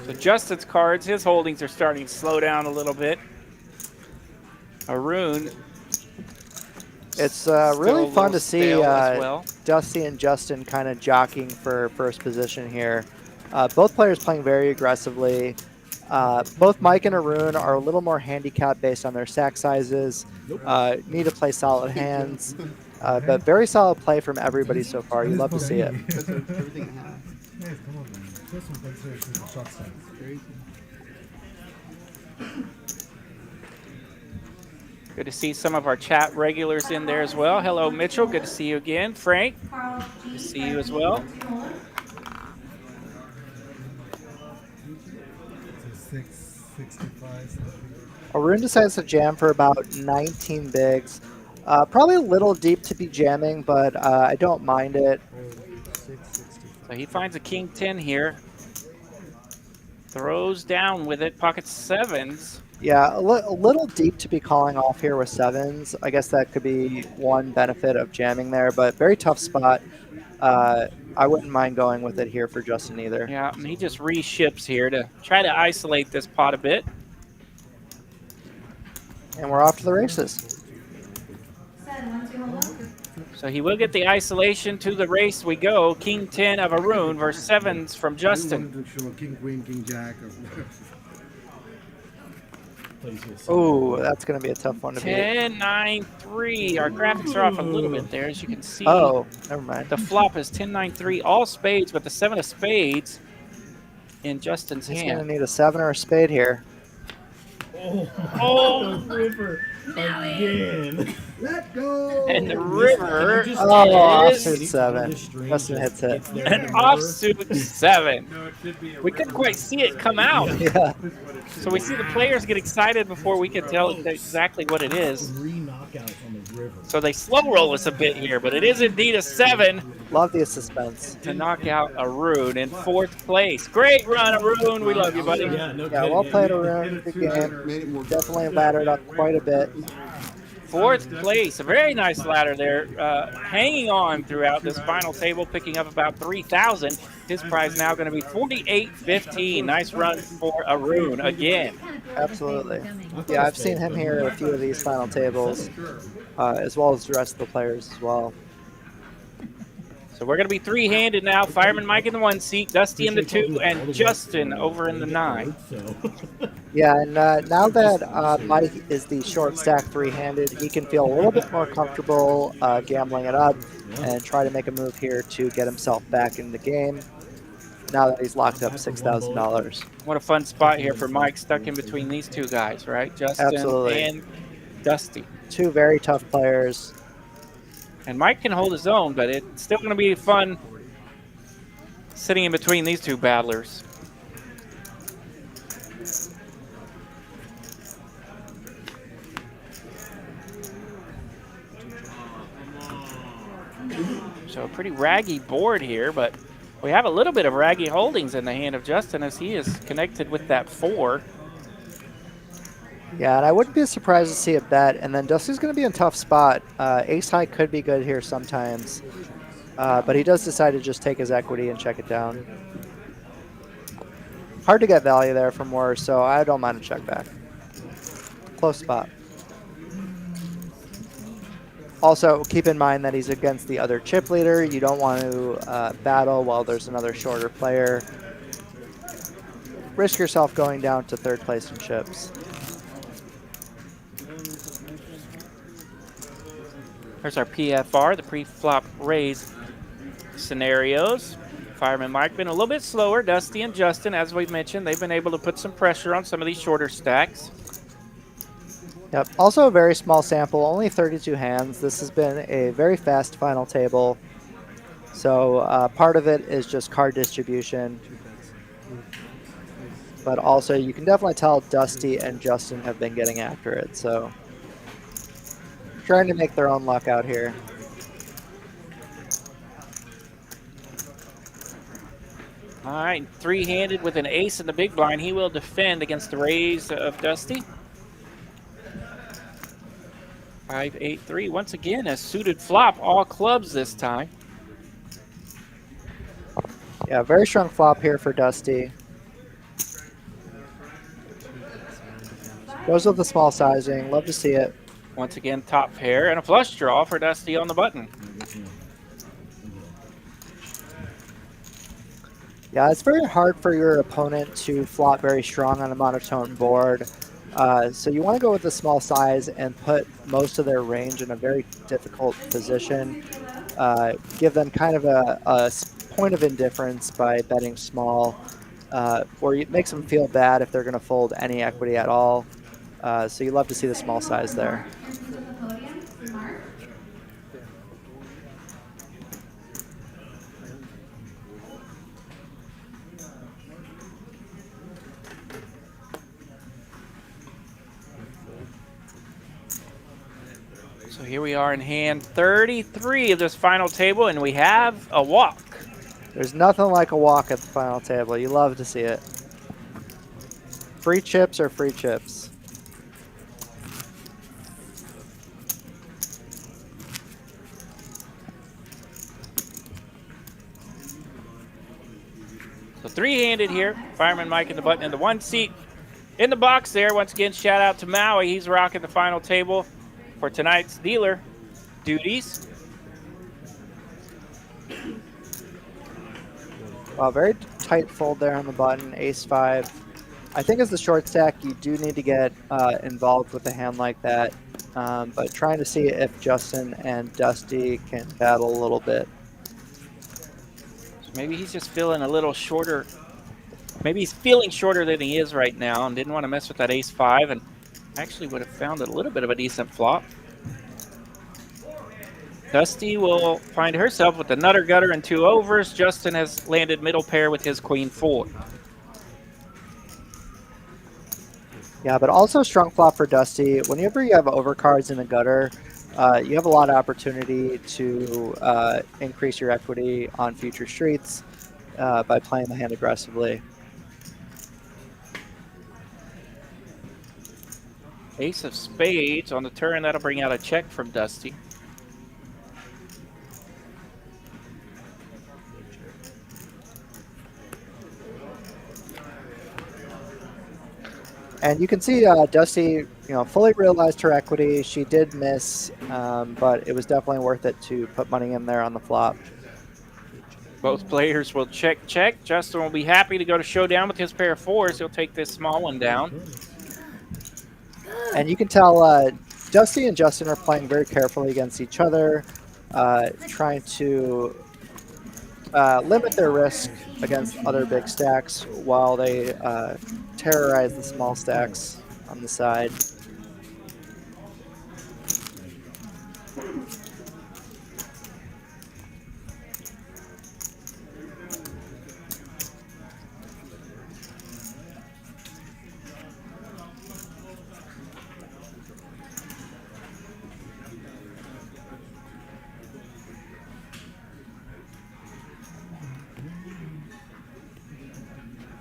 So Justin's cards, his holdings are starting to slow down a little bit. Arun. It's really fun to see well. Dusty and Justin kind of jockeying for first position here. Both players playing very aggressively. Both Mike and Arun are a little more handicapped based on their stack sizes. Need to play solid hands. But very solid play from everybody so far. You love to see it. Good to see some of our chat regulars in there as well. Hello, Mitchell. Good to see you again. Frank, good to see you as well. Arun decides to jam for about 19 bigs. Probably a little deep to be jamming, but I don't mind it. So he finds a king 10 here. Throws down with it, pocket sevens. Yeah, a little deep to be calling off here with sevens. I guess that could be one benefit of jamming there, but very tough spot. I wouldn't mind going with it here for Justin either. Yeah, and he just reships here to try to isolate this pot a bit. And we're off to the races. So he will get the isolation. To the race we go. King 10 of Arun versus sevens from Justin. King, queen, king, jack. Oh, that's going to be a tough one to beat. 10, 9, 3. Our graphics are off a little bit there, as you can see. Oh, never mind. The flop is 10, 9, 3, all spades, but the 7 of spades in Justin's He's hand. going to need a 7 or a spade here. Oh, river again. Let go. And the river Oh, is offsuit 7. Justin hits it. an offsuit 7. We couldn't quite see it come out. Yeah. So we see the players get excited before we can tell exactly what it is. 3 knockouts on the river. So they slow roll us a bit here, but it is indeed a 7 Love the suspense. to knock out Arun in 4th place. Great run, Arun. We love you, buddy. Yeah, no Yeah, kidding. well played around the game. Definitely laddered up quite a bit. 4th place. A very nice ladder there, hanging on throughout this final table, picking up about 3,000. His prize now going to be 48.15. Nice run for Arun again. Absolutely. Yeah, I've seen him here at a few of these final tables, as well as the rest of the players as well. So we're going to be three-handed now. Fireman Mike in the 1 seat, Dusty in the 2, and Justin over in the 9. Yeah, and now that Mike is the short stack three-handed, he can feel a little bit more comfortable gambling it up and try to make a move here to get himself back in the game now that he's locked up $6,000. What a fun spot here for Mike, stuck in between these two guys, right? Justin Absolutely. and Dusty. Two very tough players. And Mike can hold his own, but it's still going to be fun sitting in between these two battlers. So a pretty raggy board here, but we have a little bit of raggy holdings in the hand of Justin as he is connected with that 4. Yeah, and I wouldn't be surprised to see a bet, and then Dusty's going to be in a tough spot. Ace high could be good here sometimes, but he does decide to just take his equity and check it down. Hard to get value there from worse, so I don't mind a check back. Close spot. Also, keep in mind that he's against the other chip leader. You don't want to battle while there's another shorter player. Risk yourself going down to 3rd place in chips. There's our PFR, the pre-flop raise scenarios. Fireman Mike been a little bit slower. Dusty and Justin, as we've mentioned, they've been able to put some pressure on some of these shorter stacks. Yep. Also a very small sample, only 32 hands. This has been a very fast final table. So part of it is just card distribution. But also you can definitely tell Dusty and Justin have been getting after it. So trying to make their own luck out here. All right, three-handed with an ace in the big blind. He will defend against the raise of Dusty. 5-8-3. Once again, a suited flop, all clubs this time. Yeah, very strong flop here for Dusty. Goes with the small sizing. Love to see it. Once again, top pair and a flush draw for Dusty on the button. Yeah, it's very hard for your opponent to flop very strong on a monotone board. So you want to go with the small size and put most of their range in a very difficult position. Give them kind of a point of indifference by betting small, or it makes them feel bad if they're going to fold any equity at all. So you love to see the small size there. So here we are in hand 33 of this final table, and we have a walk. There's nothing like a walk at the final table. You love to see it. Free chips or free chips. So three-handed here. Fireman Mike in the button in the 1 seat. In the box there, once again, shout out to Maui. He's rocking the final table for tonight's dealer duties. Wow, very tight fold there on the button, ace-5. I think as the short stack, you do need to get involved with a hand like that, but trying to see if Justin and Dusty can battle a little bit. So maybe he's just feeling a little shorter. Maybe he's feeling shorter than he is right now and didn't want to mess with that ace-5 and actually would have found a little bit of a decent flop. Dusty will find herself with the nutter gutter and 2 overs. Justin has landed middle pair with his queen-4. Yeah, but also strong flop for Dusty. Whenever you have overcards in the gutter, you have a lot of opportunity to increase your equity on future streets by playing the hand aggressively. Ace of spades on the turn. That'll bring out a check from Dusty. And you can see Dusty, fully realized her equity. She did miss, but it was definitely worth it to put money in there on the flop. Both players will check. Justin will be happy to go to showdown with his pair of fours. He'll take this small one down. And you can tell Dusty and Justin are playing very carefully against each other, trying to limit their risk against other big stacks while they terrorize the small stacks on the side.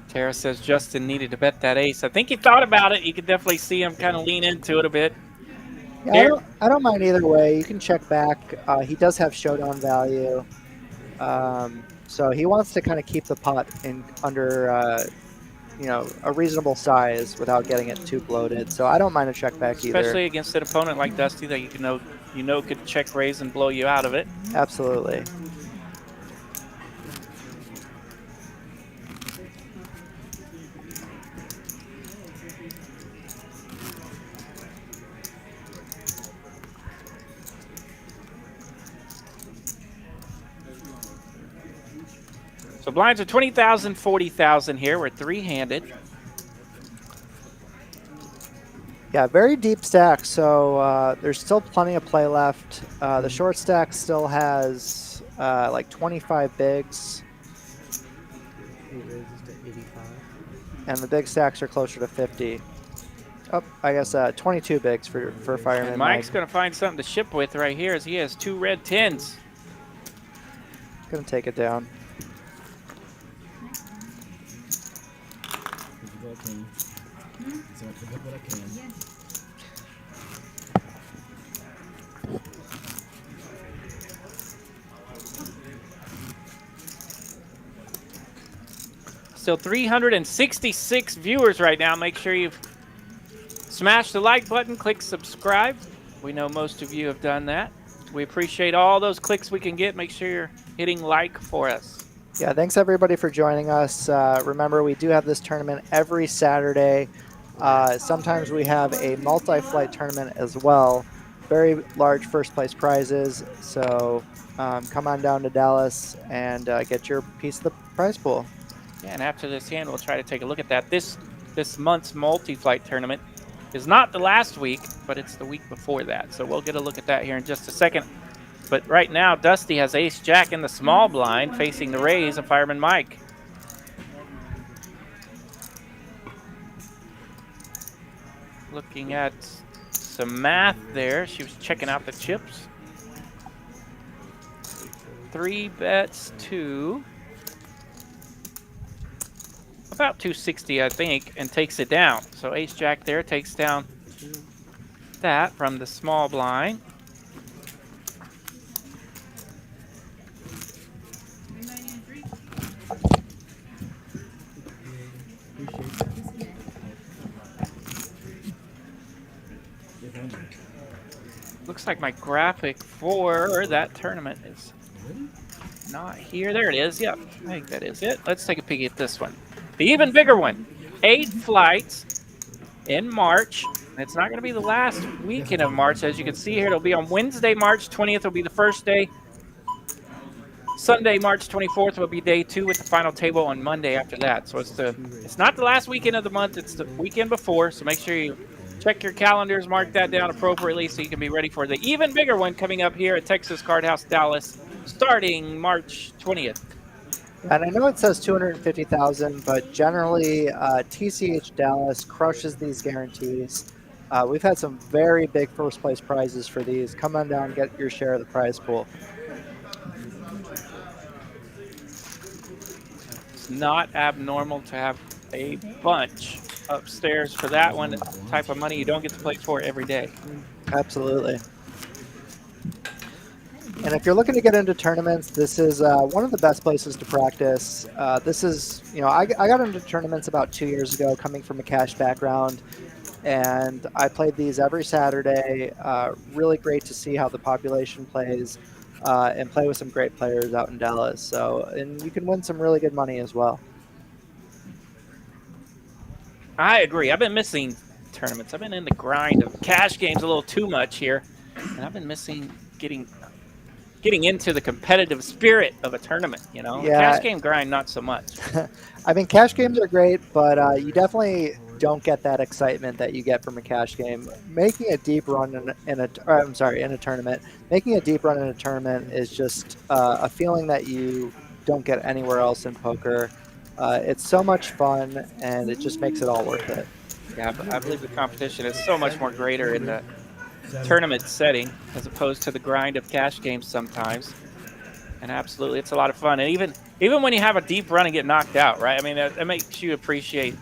Tara says Justin needed to bet that ace. I think he thought about it. You could definitely see him kind of lean into it a bit. Yeah, I don't mind either way. You can check back. He does have showdown value. So he wants to kind of keep the pot under a reasonable size without getting it too bloated. So I don't mind a check back either. Especially against an opponent like Dusty that you know could check raise and blow you out of it. Absolutely. So blinds are 20,000, 40,000 here. We're three-handed. Yeah, very deep stack, so there's still plenty of play left. The short stack still has like 25 bigs. He raises to 85. And the big stacks are closer to 50. Oh, I guess 22 bigs for Fireman And Mike. Mike's going to find something to ship with right here as he has two red 10s. Gonna take it down. So I pick up what I can. Still 366 viewers right now. Make sure you smash the like button, click subscribe. We know most of you have done that. We appreciate all those clicks we can get. Make sure you're hitting like for us. Yeah, thanks everybody for joining us. Remember, we do have this tournament every Saturday. Sometimes we have a multi-flight tournament as well. Very large first place prizes. So come on down to Dallas and get your piece of the prize pool. Yeah, and after this hand, we'll try to take a look at that. This month's multi-flight tournament is not the last week, but it's the week before that. So we'll get a look at that here in just a second. But right now, Dusty has ace-jack in the small blind, facing the raise of Fireman Mike. Looking at some math there. She was checking out the chips. 3 bets to about 260, I think, and takes it down. So ace-jack there takes down that from the small blind. Looks like my graphic for that tournament is not here. There it is. Yep, I think that is it. Let's take a peek at this one. The even bigger one. 8 flights in March. It's not going to be the last weekend of March. As you can see here, it'll be on Wednesday, March 20th will be the first day. Sunday, March 24th will be day 2 with the final table on Monday after that. So it's not the last weekend of the month. It's the weekend before. So make sure you check your calendars, mark that down appropriately so you can be ready for the even bigger one coming up here at Texas Card House Dallas starting March 20th. And I know it says 250,000, but generally TCH Dallas crushes these guarantees. We've had some very big first place prizes for these. Come on down and get your share of the prize pool. It's not abnormal to have a bunch upstairs for that one. Type of money you don't get to play for every day. Absolutely. And if you're looking to get into tournaments, this is one of the best places to practice. This is, you know, I got into tournaments about 2 years ago coming from a cash background, and I played these every Saturday. Really great to see how the population plays and play with some great players out in Dallas. So, and you can win some really good money as well. I agree. I've been missing tournaments. I've been in the grind of cash games a little too much here, and I've been missing getting into the competitive spirit of a tournament. You know, Yeah. cash game grind not so much. I mean, cash games are great, but you definitely don't get that excitement that you get from a cash game. Making a deep run in a tournament, making a deep run in a tournament is just a feeling that you don't get anywhere else in poker. It's so much fun, and it just makes it all worth it. Yeah, but I believe the competition is so much more greater in the tournament setting as opposed to the grind of cash games sometimes. And absolutely, it's a lot of fun. And even when you have a deep run and get knocked out, right? I mean, that makes you appreciate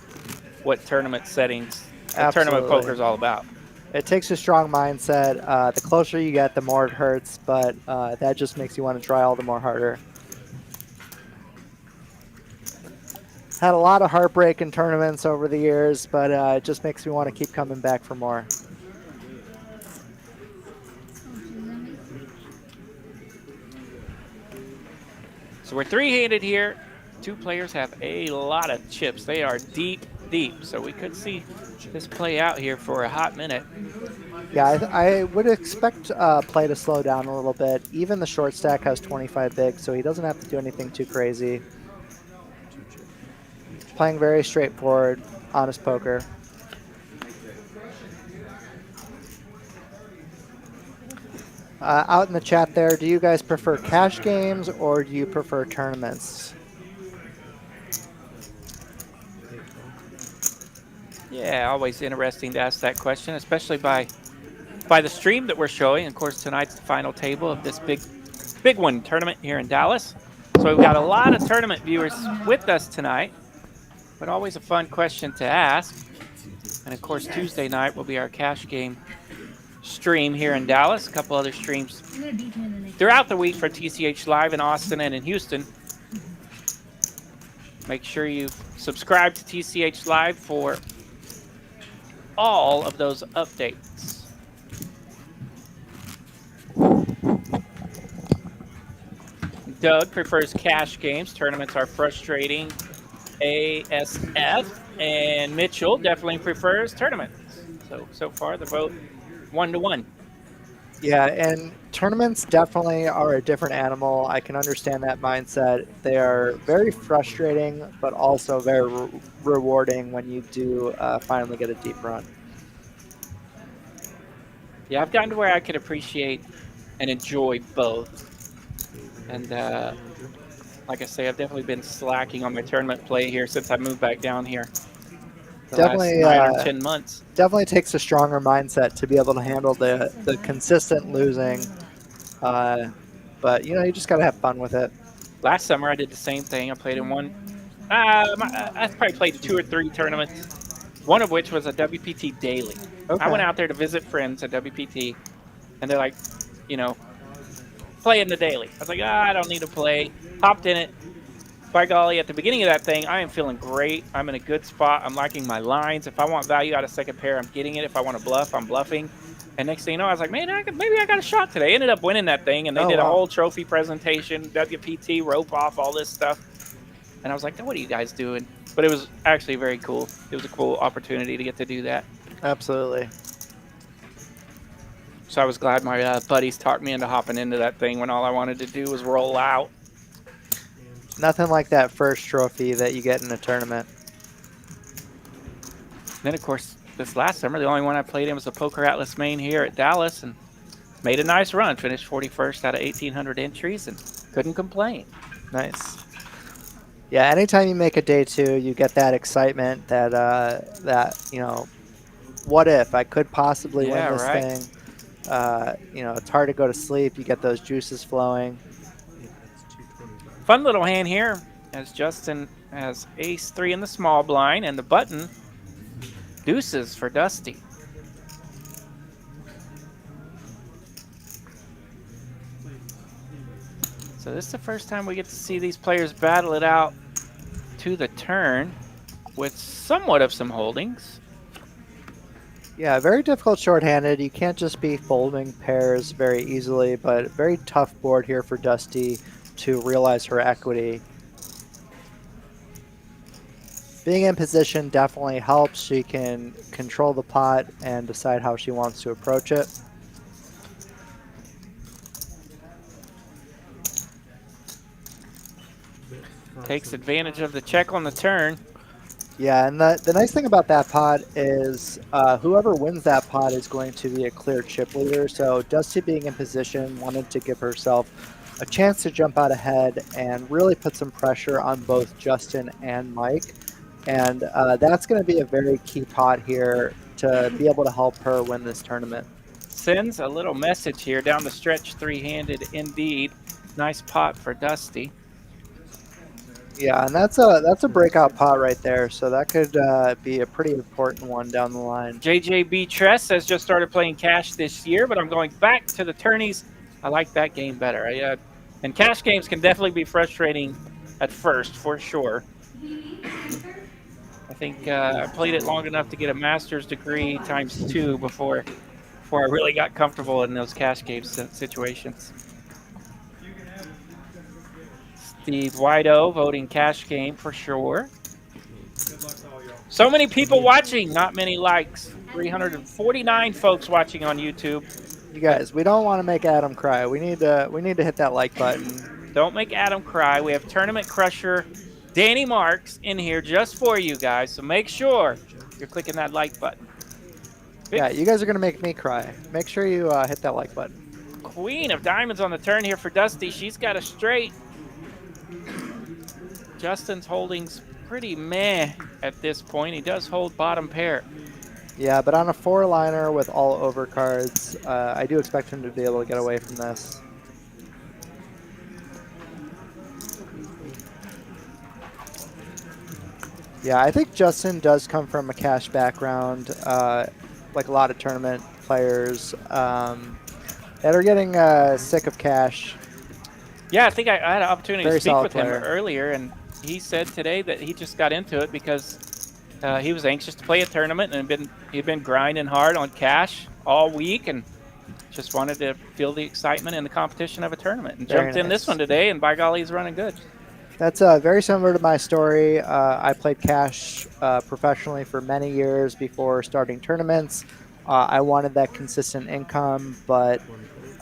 what tournament settings, tournament poker is all about. It takes a strong mindset. The closer you get, the more it hurts, but that just makes you want to try all the more harder. Had a lot of heartbreak in tournaments over the years, but it just makes me want to keep coming back for more. So we're three-handed here. Two players have a lot of chips. They are deep, deep. So we could see this play out here for a hot minute. Yeah, I would expect play to slow down a little bit. Even the short stack has 25 big, so he doesn't have to do anything too crazy. Playing very straightforward, honest poker. Out in the chat there, do you guys prefer cash games or do you prefer tournaments? Yeah, always interesting to ask that question, especially by the stream that we're showing. Of course, tonight's the final table of this big one tournament here in Dallas. So we've got a lot of tournament viewers with us tonight, but always a fun question to ask. And of course, Tuesday night will be our cash game stream here in Dallas. A couple other streams throughout the week for TCH Live in Austin and in Houston. Make sure you subscribe to TCH Live for all of those updates. Doug prefers cash games. Tournaments are frustrating. ASF and Mitchell definitely prefers tournaments. So far the vote 1-1. Yeah, and tournaments definitely are a different animal. I can understand that mindset. They are very frustrating, but also very rewarding when you do finally get a deep run. Yeah, I've gotten to where I can appreciate and enjoy both. And like I say, I've definitely been slacking on my tournament play here since I moved back down here. Definitely, last 9 or 10 months. Definitely takes a stronger mindset to be able to handle the consistent losing. But, you know, you just got to have fun with it. Last summer, I did the same thing. I played in one. I probably played 2 or 3 tournaments, one of which was a WPT daily. Okay. I went out there to visit friends at WPT, and they're like, you know, play in the daily. I was like, I don't need to play. Hopped in it. By golly, at the beginning of that thing, I am feeling great. I'm in a good spot. I'm liking my lines. If I want value out of second pair, I'm getting it. If I want to bluff, I'm bluffing. And next thing you know, I was like, man, maybe I got a shot today. Ended up winning that thing, and they did a whole trophy presentation, WPT, rope off, all this stuff. And I was like, what are you guys doing? But it was actually very cool. It was a cool opportunity to get to do that. Absolutely. So I was glad my buddies talked me into hopping into that thing when all I wanted to do was roll out. Nothing like that first trophy that you get in a tournament. Then, of course, this last summer, the only one I played in was the Poker Atlas main here at Dallas, and made a nice run. Finished 41st out of 1,800 entries and couldn't complain. Nice. Yeah, anytime you make a day 2, you get that excitement that, you know, what if I could possibly win this thing? You know, it's hard to go to sleep. You get those juices flowing. Fun little hand here as Justin has ace-3 in the small blind, and the button Deuces for Dusty. So this is the first time we get to see these players battle it out to the turn with somewhat of some holdings. Yeah, very difficult shorthanded. You can't just be folding pairs very easily, but very tough board here for Dusty to realize her equity. Being in position definitely helps. She can control the pot and decide how she wants to approach it. Takes advantage of the check on the turn. Yeah, and the nice thing about that pot is whoever wins that pot is going to be a clear chip leader. So Dusty being in position wanted to give herself a chance to jump out ahead and really put some pressure on both Justin and Mike. And that's going to be a very key pot here to be able to help her win this tournament. Sends a little message here down the stretch, three-handed indeed. Nice pot for Dusty. Yeah, and that's a breakout pot right there. So that could be a pretty important one down the line. JJB Tress has just started playing cash this year, but I'm going back to the tourneys. I like that game better. And cash games can definitely be frustrating at first, for sure. I think I played it long enough to get a master's degree ×2 before I really got comfortable in those cash game situations. Steve Wido voting cash game for sure. So many people watching, not many likes. 349 folks watching on YouTube. You guys, we don't want to make Adam cry. We need to hit that like button. Don't make Adam cry. We have Tournament Crusher Danny Marx in here just for you guys. So make sure you're clicking that like button. Yeah, you guys are going to make me cry. Make sure you hit that like button. Queen of Diamonds on the turn here for Dusty. She's got a straight. Justin's holding's pretty meh at this point. He does hold bottom pair. Yeah, but on a 4-liner with all overcards, I do expect him to be able to get away from this. Yeah, I think Justin does come from a cash background, like a lot of tournament players that are getting sick of cash. Yeah, I think I had an opportunity Very to speak solid with him player. earlier, and he said today that he just got into it because he was anxious to play a tournament and he'd been grinding hard on cash all week and just wanted to feel the excitement and the competition of a tournament. And Very jumped in this nice. one today, and by golly, he's running good. That's very similar to my story. I played cash professionally for many years before starting tournaments. I wanted that consistent income, but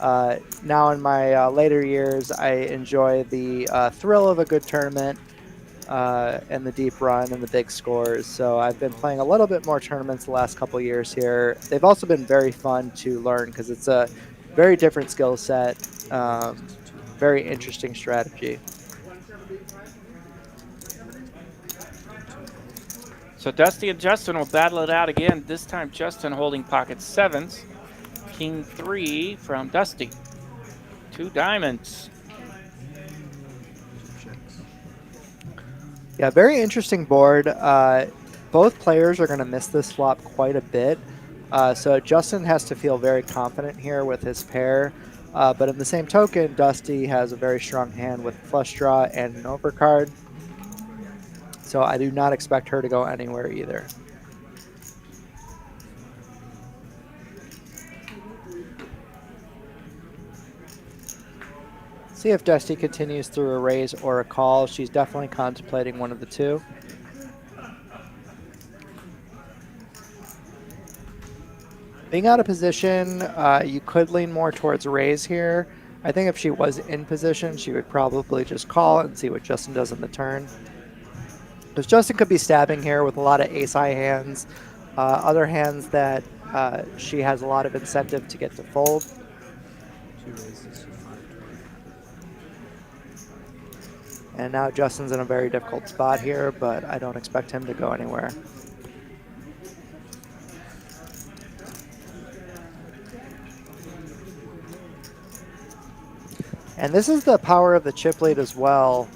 now in my later years, I enjoy the thrill of a good tournament and the deep run and the big scores. So I've been playing a little bit more tournaments the last couple years here. They've also been very fun to learn because it's a very different skill set, very interesting strategy. So Dusty and Justin will battle it out again. This time Justin holding pocket sevens. King 3 from Dusty. 2 diamonds. Yeah, very interesting board. Both players are going to miss this flop quite a bit. So Justin has to feel very confident here with his pair. But in the same token, Dusty has a very strong hand with flush draw and an overcard. So I do not expect her to go anywhere either. See if Dusty continues through a raise or a call. She's definitely contemplating one of the two. Being out of position, you could lean more towards raise here. I think if she was in position, she would probably just call and see what Justin does on the turn. Because Justin could be stabbing here with a lot of ace-high hands, other hands that she has a lot of incentive to get to fold. And now Justin's in a very difficult spot here, but I don't expect him to go anywhere. And this is the power of the chip lead as well.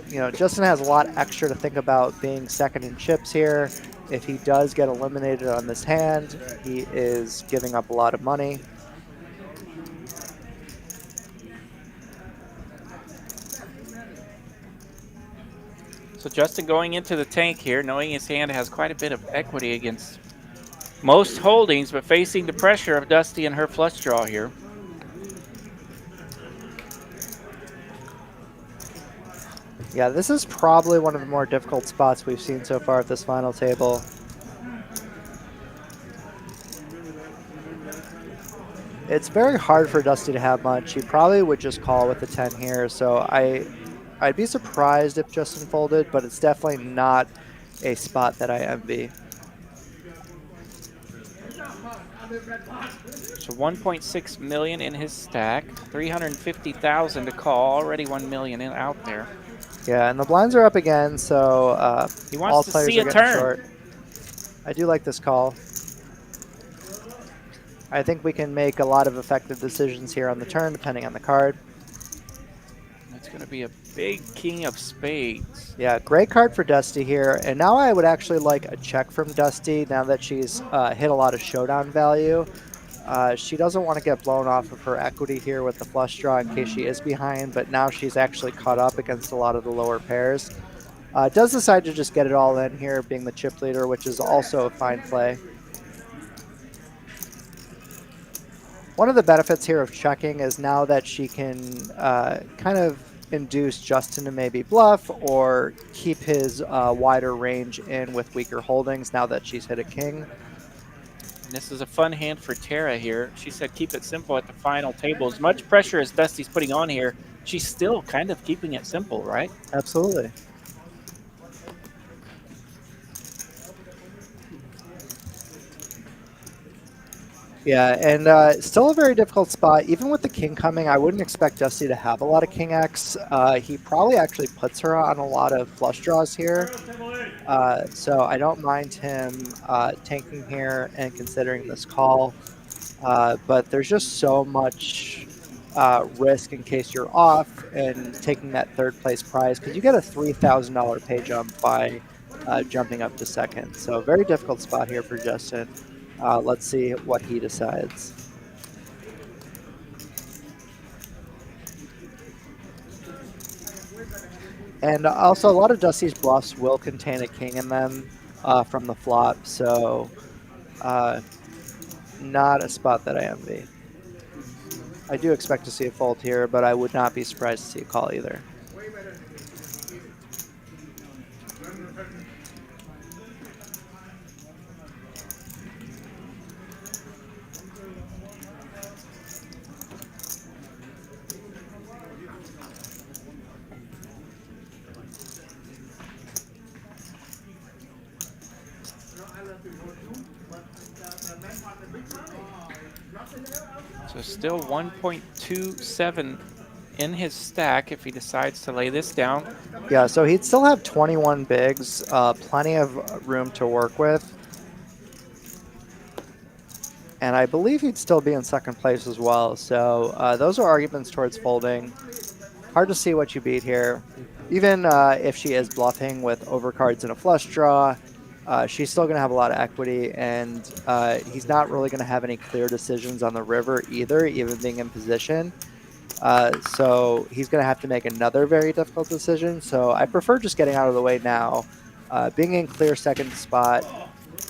You know, Justin has a lot extra to think about being second in chips here. If he does get eliminated on this hand, he is giving up a lot of money. So Justin going into the tank here, knowing his hand has quite a bit of equity against most holdings, but facing the pressure of Dusty and her flush draw here. Yeah, this is probably one of the more difficult spots we've seen so far at this final table. It's very hard for Dusty to have much. He probably would just call with the 10 here, so I'd be surprised if Justin folded, but it's definitely not a spot that I envy. So 1.6 million in his stack, 350,000 to call, already 1 million in out there. Yeah, and the blinds are up again, so He all wants to players see are a getting turn. short. I do like this call. I think we can make a lot of effective decisions here on the turn, depending on the card. It's going to be a big king of spades. Yeah, great card for Dusty here. And now I would actually like a check from Dusty now that she's hit a lot of showdown value. She doesn't want to get blown off of her equity here with the flush draw in case she is behind, but now she's actually caught up against a lot of the lower pairs. Does decide to just get it all in here, being the chip leader, which is also a fine play. One of the benefits here of checking is now that she can kind of induce Justin to maybe bluff or keep his wider range in with weaker holdings now that she's hit a king. And this is a fun hand for Tara here. She said keep it simple at the final table. As much pressure as Dusty's putting on here, she's still kind of keeping it simple, right? Absolutely. Yeah, and still a very difficult spot. Even with the king coming, I wouldn't expect Dusty to have a lot of king X. He probably actually puts her on a lot of flush draws here. So I don't mind him tanking here and considering this call. But there's just so much risk in case you're off and taking that third place prize, because you get a $3,000 pay jump by jumping up to second. So very difficult spot here for Justin. Let's see what he decides. And also, a lot of Dusty's bluffs will contain a king in them from the flop, so not a spot that I envy. I do expect to see a fold here, but I would not be surprised to see a call either. So still 1.27 in his stack if he decides to lay this down. Yeah, so he'd still have 21 bigs, plenty of room to work with. And I believe he'd still be in second place as well. So those are arguments towards folding. Hard to see what you beat here. Even if she is bluffing with overcards and a flush draw, she's still going to have a lot of equity, and he's not really going to have any clear decisions on the river either, even being in position. So he's going to have to make another very difficult decision. So I prefer just getting out of the way now, being in clear second spot,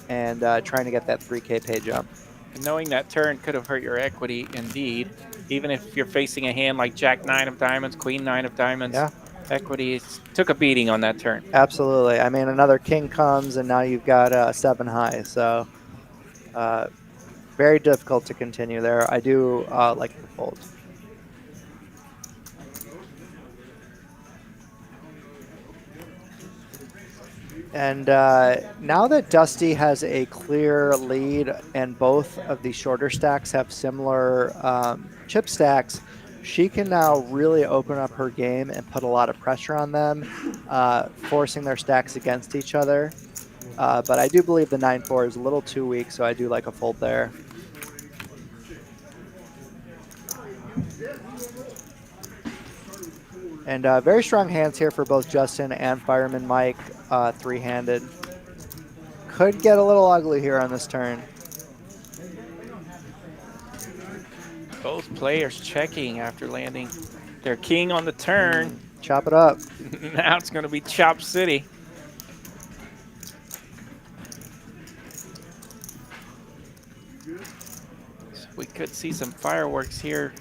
and trying to get that 3K pay jump. And knowing that turn could have hurt your equity indeed, even if you're facing a hand like Jack 9 of diamonds, Queen 9 of diamonds. Yeah. Equity took a beating on that turn. Absolutely. I mean, another king comes, and now you've got 7 high. So very difficult to continue there. I do like the fold. And now that Dusty has a clear lead and both of the shorter stacks have similar chip stacks, she can now really open up her game and put a lot of pressure on them, forcing their stacks against each other. But I do believe the 9-4 is a little too weak, so I do like a fold there. And very strong hands here for both Justin and Fireman Mike, three-handed. could get a little ugly here on this turn. Both players checking after landing their king on the turn. Chop it up. Now it's going to be Chop City. So we could see some fireworks here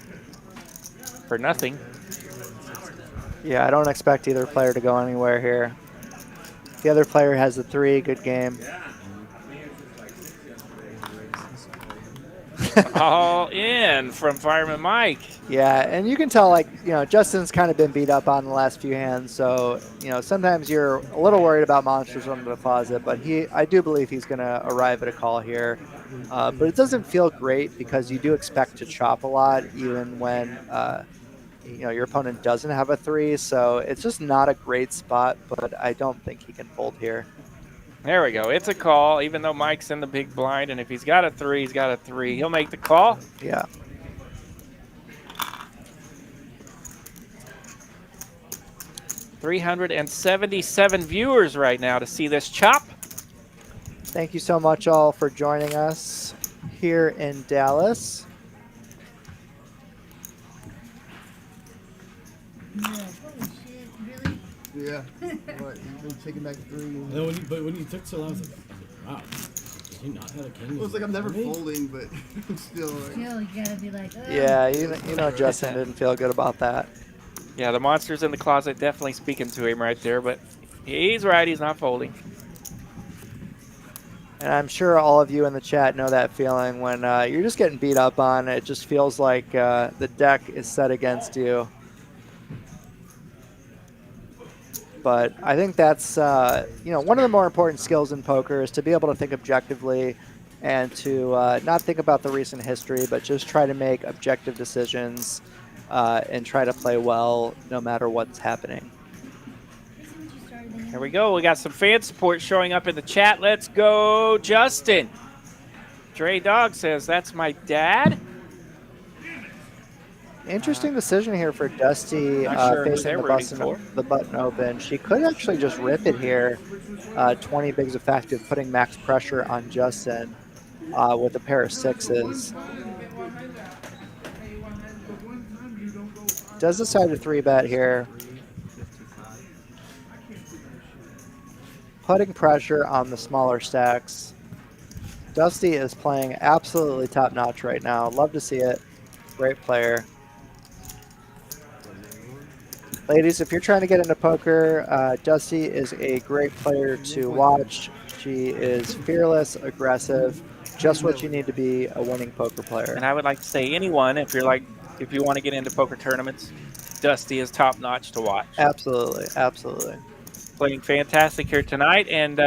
for nothing. Yeah, I don't expect either player to go anywhere here. The other player has the 3. Good game. All in from Fireman Mike. Yeah, and you can tell, like, you know, Justin's kind of been beat up on the last few hands, so, you know, sometimes you're a little worried about monsters on the deposit, but I do believe he's going to arrive at a call here. But it doesn't feel great because you do expect to chop a lot, even when, you know, your opponent doesn't have a 3, so it's just not a great spot, but I don't think he can fold here. There we go. It's a call, even though Mike's in the big blind, and if he's got a 3, he's got a 3. He'll make the call. Yeah. $377 viewers right now to see this chop. Thank you so much all for joining us here in Dallas. Yeah. What? You've been taking back 3. And then when you took so long, I was like, wow, did you not have a king? Well, it's like I'm never folding, but I'm still like. Still, you gotta be like, oh. Yeah, you know Justin didn't feel good about that. Yeah, the monsters in the closet definitely speaking to him right there, but he's right. He's not folding. And I'm sure all of you in the chat know that feeling when you're just getting beat up on. It just feels like the deck is set against you. But I think that's, you know, one of the more important skills in poker is to be able to think objectively and to not think about the recent history, but just try to make objective decisions and try to play well no matter what's happening. Here we go. We got some fan support showing up in the chat. Let's go, Justin. Dre Dog says, that's my dad. Interesting decision here for Dusty Not sure who facing they're the button open. She could actually just rip it here. 20 bigs effective, putting max pressure on Justin with a pair of 6s. Does decide to 3-bet here. Putting pressure on the smaller stacks. Dusty is playing absolutely top-notch right now. Love to see it. Great player. Ladies, if you're trying to get into poker, Dusty is a great player to watch. She is fearless, aggressive, just what you need to be a winning poker player. And I would like to say anyone, if you want to get into poker tournaments, Dusty is top notch to watch. Absolutely, absolutely. Playing fantastic here tonight, and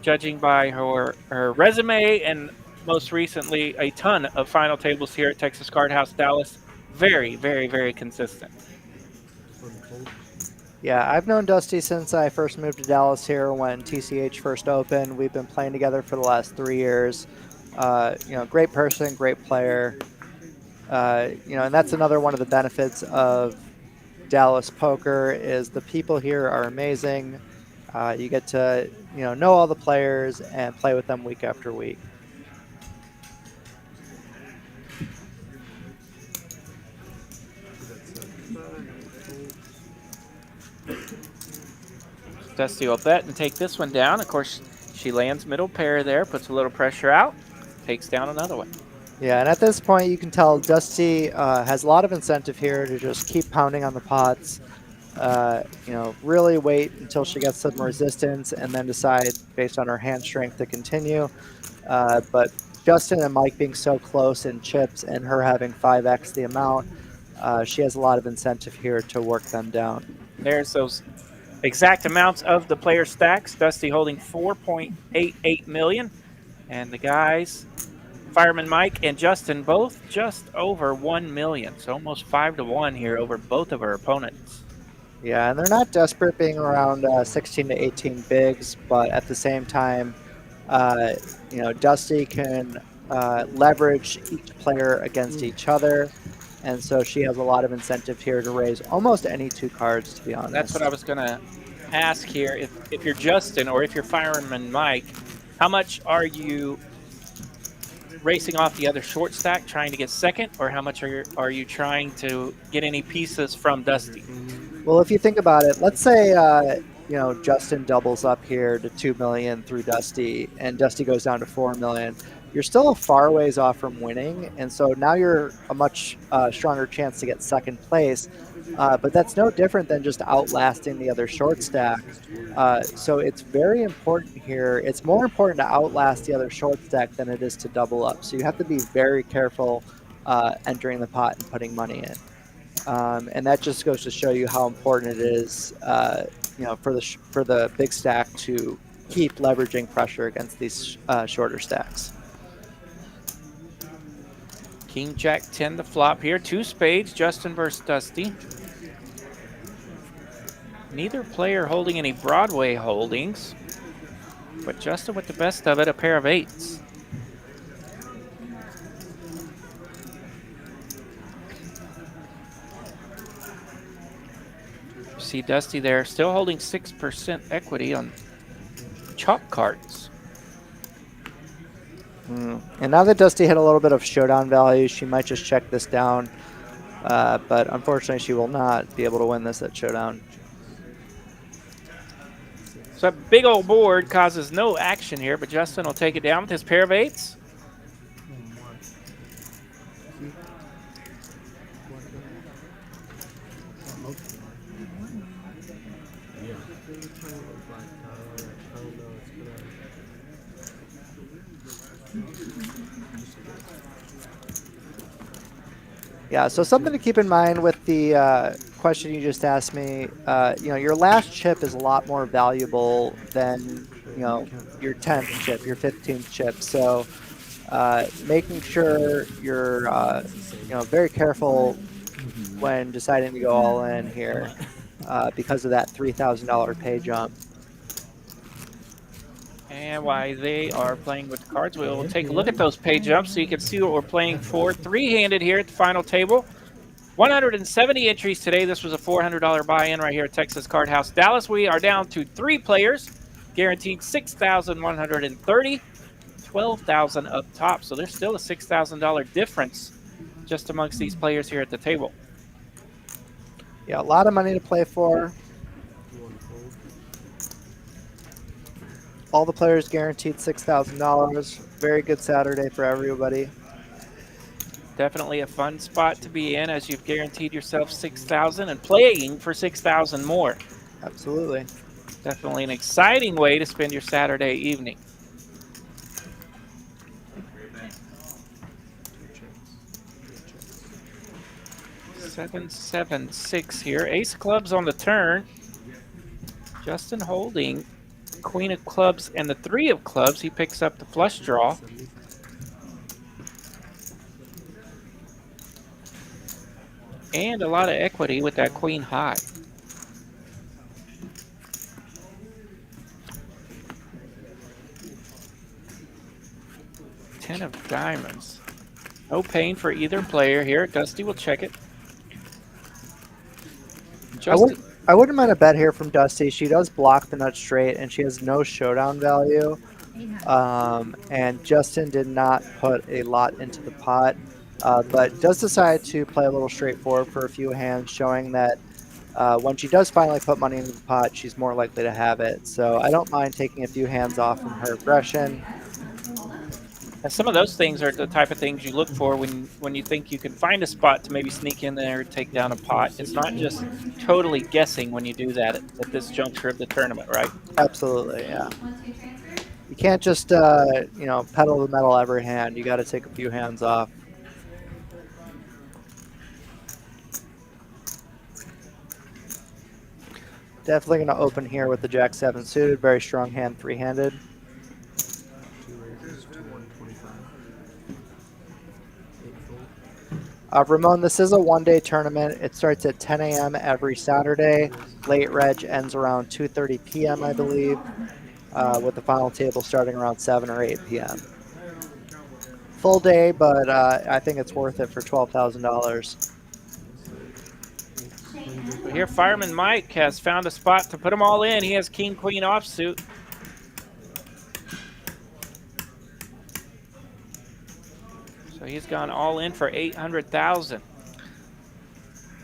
judging by her resume and most recently a ton of final tables here at Texas Card House Dallas, very, very, very consistent. Yeah, I've known Dusty since I first moved to Dallas here when TCH first opened. We've been playing together for the last 3 years. You know, great person, great player. You know, and that's another one of the benefits of Dallas poker is the people here are amazing. You get to, you know all the players and play with them week after week. Dusty will bet and take this one down. Of course, she lands middle pair there, puts a little pressure out, takes down another one. Yeah, and at this point, you can tell Dusty has a lot of incentive here to just keep pounding on the pots. You know, really wait until she gets some resistance and then decide based on her hand strength to continue. But Justin and Mike being so close in chips and her having 5x the amount, she has a lot of incentive here to work them down. There's those exact amounts of the player stacks. Dusty holding 4.88 million, and the guys, Fireman Mike and Justin, both just over 1 million. So almost 5 to 1 here over both of our opponents. Yeah, and they're not desperate being around 16 to 18 bigs, but at the same time, you know, Dusty can leverage each player against each other. And so she has a lot of incentive here to raise almost any 2 cards, to be honest. That's what I was going to ask here. If you're Justin or if you're Fireman Mike, How much are you racing off the other short stack, trying to get second, or how much are you trying to get any pieces from Dusty? Well, if you think about it, let's say you know, Justin doubles up here to 2 million through Dusty, and Dusty goes down to 4 million. You're still a far ways off from winning, and so now you're a much stronger chance to get second place. But that's no different than just outlasting the other short stack. So it's very important here. It's more important to outlast the other short stack than it is to double up. So you have to be very careful entering the pot and putting money in. And that just goes to show you how important it is, you know, for the big stack to keep leveraging pressure against these shorter stacks. King Jack 10 the flop here. 2 spades, Justin versus Dusty. Neither player holding any Broadway holdings, but Justin with the best of it, a pair of 8s. See Dusty there, still holding 6% equity on chalk cards. And now that Dusty hit a little bit of showdown value, she might just check this down. But unfortunately, she will not be able to win this at showdown. So that big old board causes no action here, but Justin will take it down with his pair of 8s. Yeah, so something to keep in mind with the question you just asked me, you know, your last chip is a lot more valuable than, you know, your 10th chip, your 15th chip. So making sure you're, you know, very careful when deciding to go all in here because of that $3,000 pay jump. And while they are playing with the cards, we'll take a look at those pay jumps so you can see what we're playing for. 3-handed here at the final table. 170 entries today. This was a $400 buy-in right here at Texas Card House Dallas. We are down to 3 players, guaranteed $6,130, $12,000 up top. So there's still a $6,000 difference just amongst these players here at the table. Yeah, a lot of money to play for. All the players guaranteed $6,000. Very good Saturday for everybody. Definitely a fun spot to be in as you've guaranteed yourself $6,000 and playing for $6,000 more. Absolutely. Definitely an exciting way to spend your Saturday evening. Seven, 7, 6 here. Ace of clubs on the turn. Justin holding Queen of clubs and the 3 of clubs. He picks up the flush draw. And a lot of equity with that queen high. Ten of diamonds. No pain for either player here. Dusty will check it. I wouldn't mind a bet here from Dusty. She does block the nut straight, and she has no showdown value. And Justin did not put a lot into the pot, but does decide to play a little straightforward for a few hands, showing that when she does finally put money into the pot, she's more likely to have it. So I don't mind taking a few hands off from her aggression. And some of those things are the type of things you look for when you think you can find a spot to maybe sneak in there and take down a pot. It's not just totally guessing when you do that at this juncture of the tournament, right? Absolutely, yeah. You can't just, you know, pedal the metal every hand. You got to take a few hands off. Definitely going to open here with the Jack-7 suited. Very strong hand, 3-handed. Ramon, this is a one-day tournament. It starts at 10 a.m. every Saturday. Late reg ends around 2:30 p.m., I believe, with the final table starting around 7 or 8 p.m. Full day, but I think it's worth it for $12,000. Here, Fireman Mike has found a spot to put them all in. He has king-queen offsuit. he's gone all in for 800,000.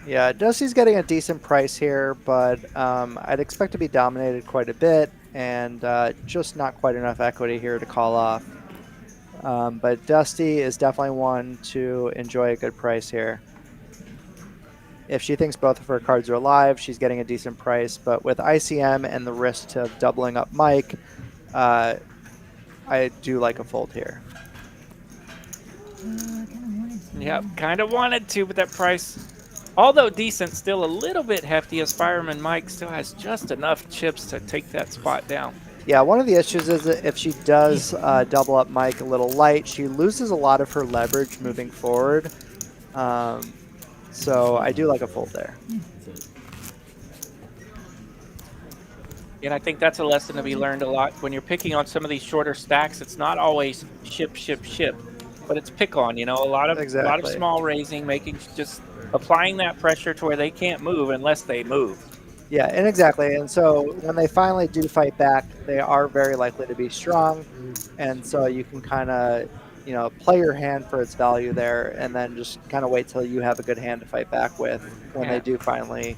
Yeah, Dusty's getting a decent price here, but I'd expect to be dominated quite a bit, and just not quite enough equity here to call off. But Dusty is definitely one to enjoy a good price here. If she thinks both of her cards are live, she's getting a decent price. But with ICM and the risk of doubling up Mike, I do like a fold here. Yep, kind of wanted to, but that price, although decent, still a little bit hefty, as Fireman Mike still has just enough chips to take that spot down. Yeah, one of the issues is that if she does double up Mike a little light, she loses a lot of her leverage moving forward. So I do like a fold there. And I think that's a lesson to be learned a lot. When you're picking on some of these shorter stacks, it's not always ship, ship, ship, but it's pick on, you know, a lot of small raising, just applying that pressure to where they can't move unless they move. Yeah, and exactly. And so when they finally do fight back, they are very likely to be strong. And so you can kind of, you know, play your hand for its value there, and then just kind of wait till you have a good hand to fight back with when they do finally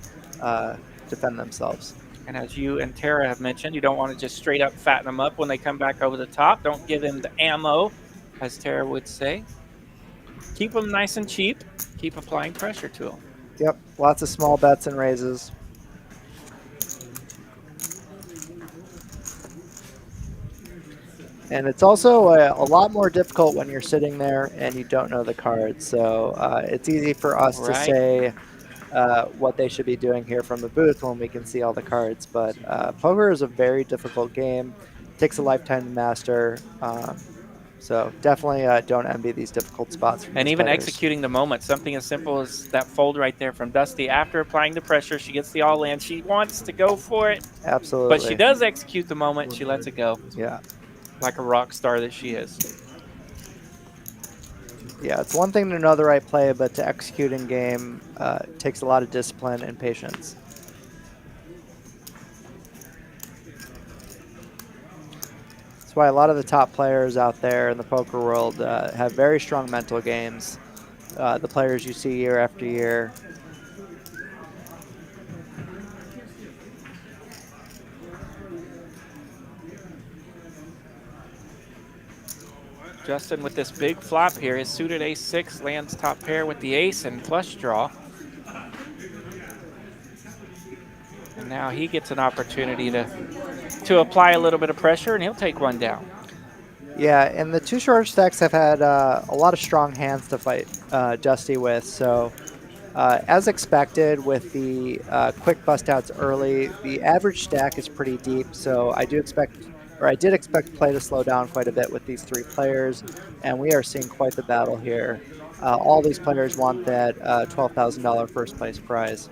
defend themselves. And as you and Tara have mentioned, you don't want to just straight up fatten them up when they come back over the top. Don't give them the ammo, as Tara would say. Keep them nice and cheap. Keep applying pressure to them. Yep, lots of small bets and raises. And it's also a lot more difficult when you're sitting there and you don't know the cards. So it's easy for us to say what they should be doing here from the booth when we can see all the cards. But poker is a very difficult game. It takes a lifetime to master. So definitely don't envy these difficult spots. And even executing the moment, something as simple as that fold right there from Dusty. After applying the pressure, she gets the all-in. She wants to go for it. Absolutely. But she does execute the moment. She lets it go. Yeah. Like a rock star that she is. Yeah, it's one thing to know the right play, but to execute in game takes a lot of discipline and patience. That's why a lot of the top players out there in the poker world have very strong mental games. The players you see year after year. Justin with this big flop here. His suited ace-6 lands top pair with the ace and flush draw. And now he gets an opportunity to apply a little bit of pressure, and he'll take one down. Yeah, and the two shorter stacks have had a lot of strong hands to fight Dusty with. So as expected with the quick bust outs early, the average stack is pretty deep. So I did expect play to slow down quite a bit with these three players, and we are seeing quite the battle here. All these players want that $12,000 first place prize.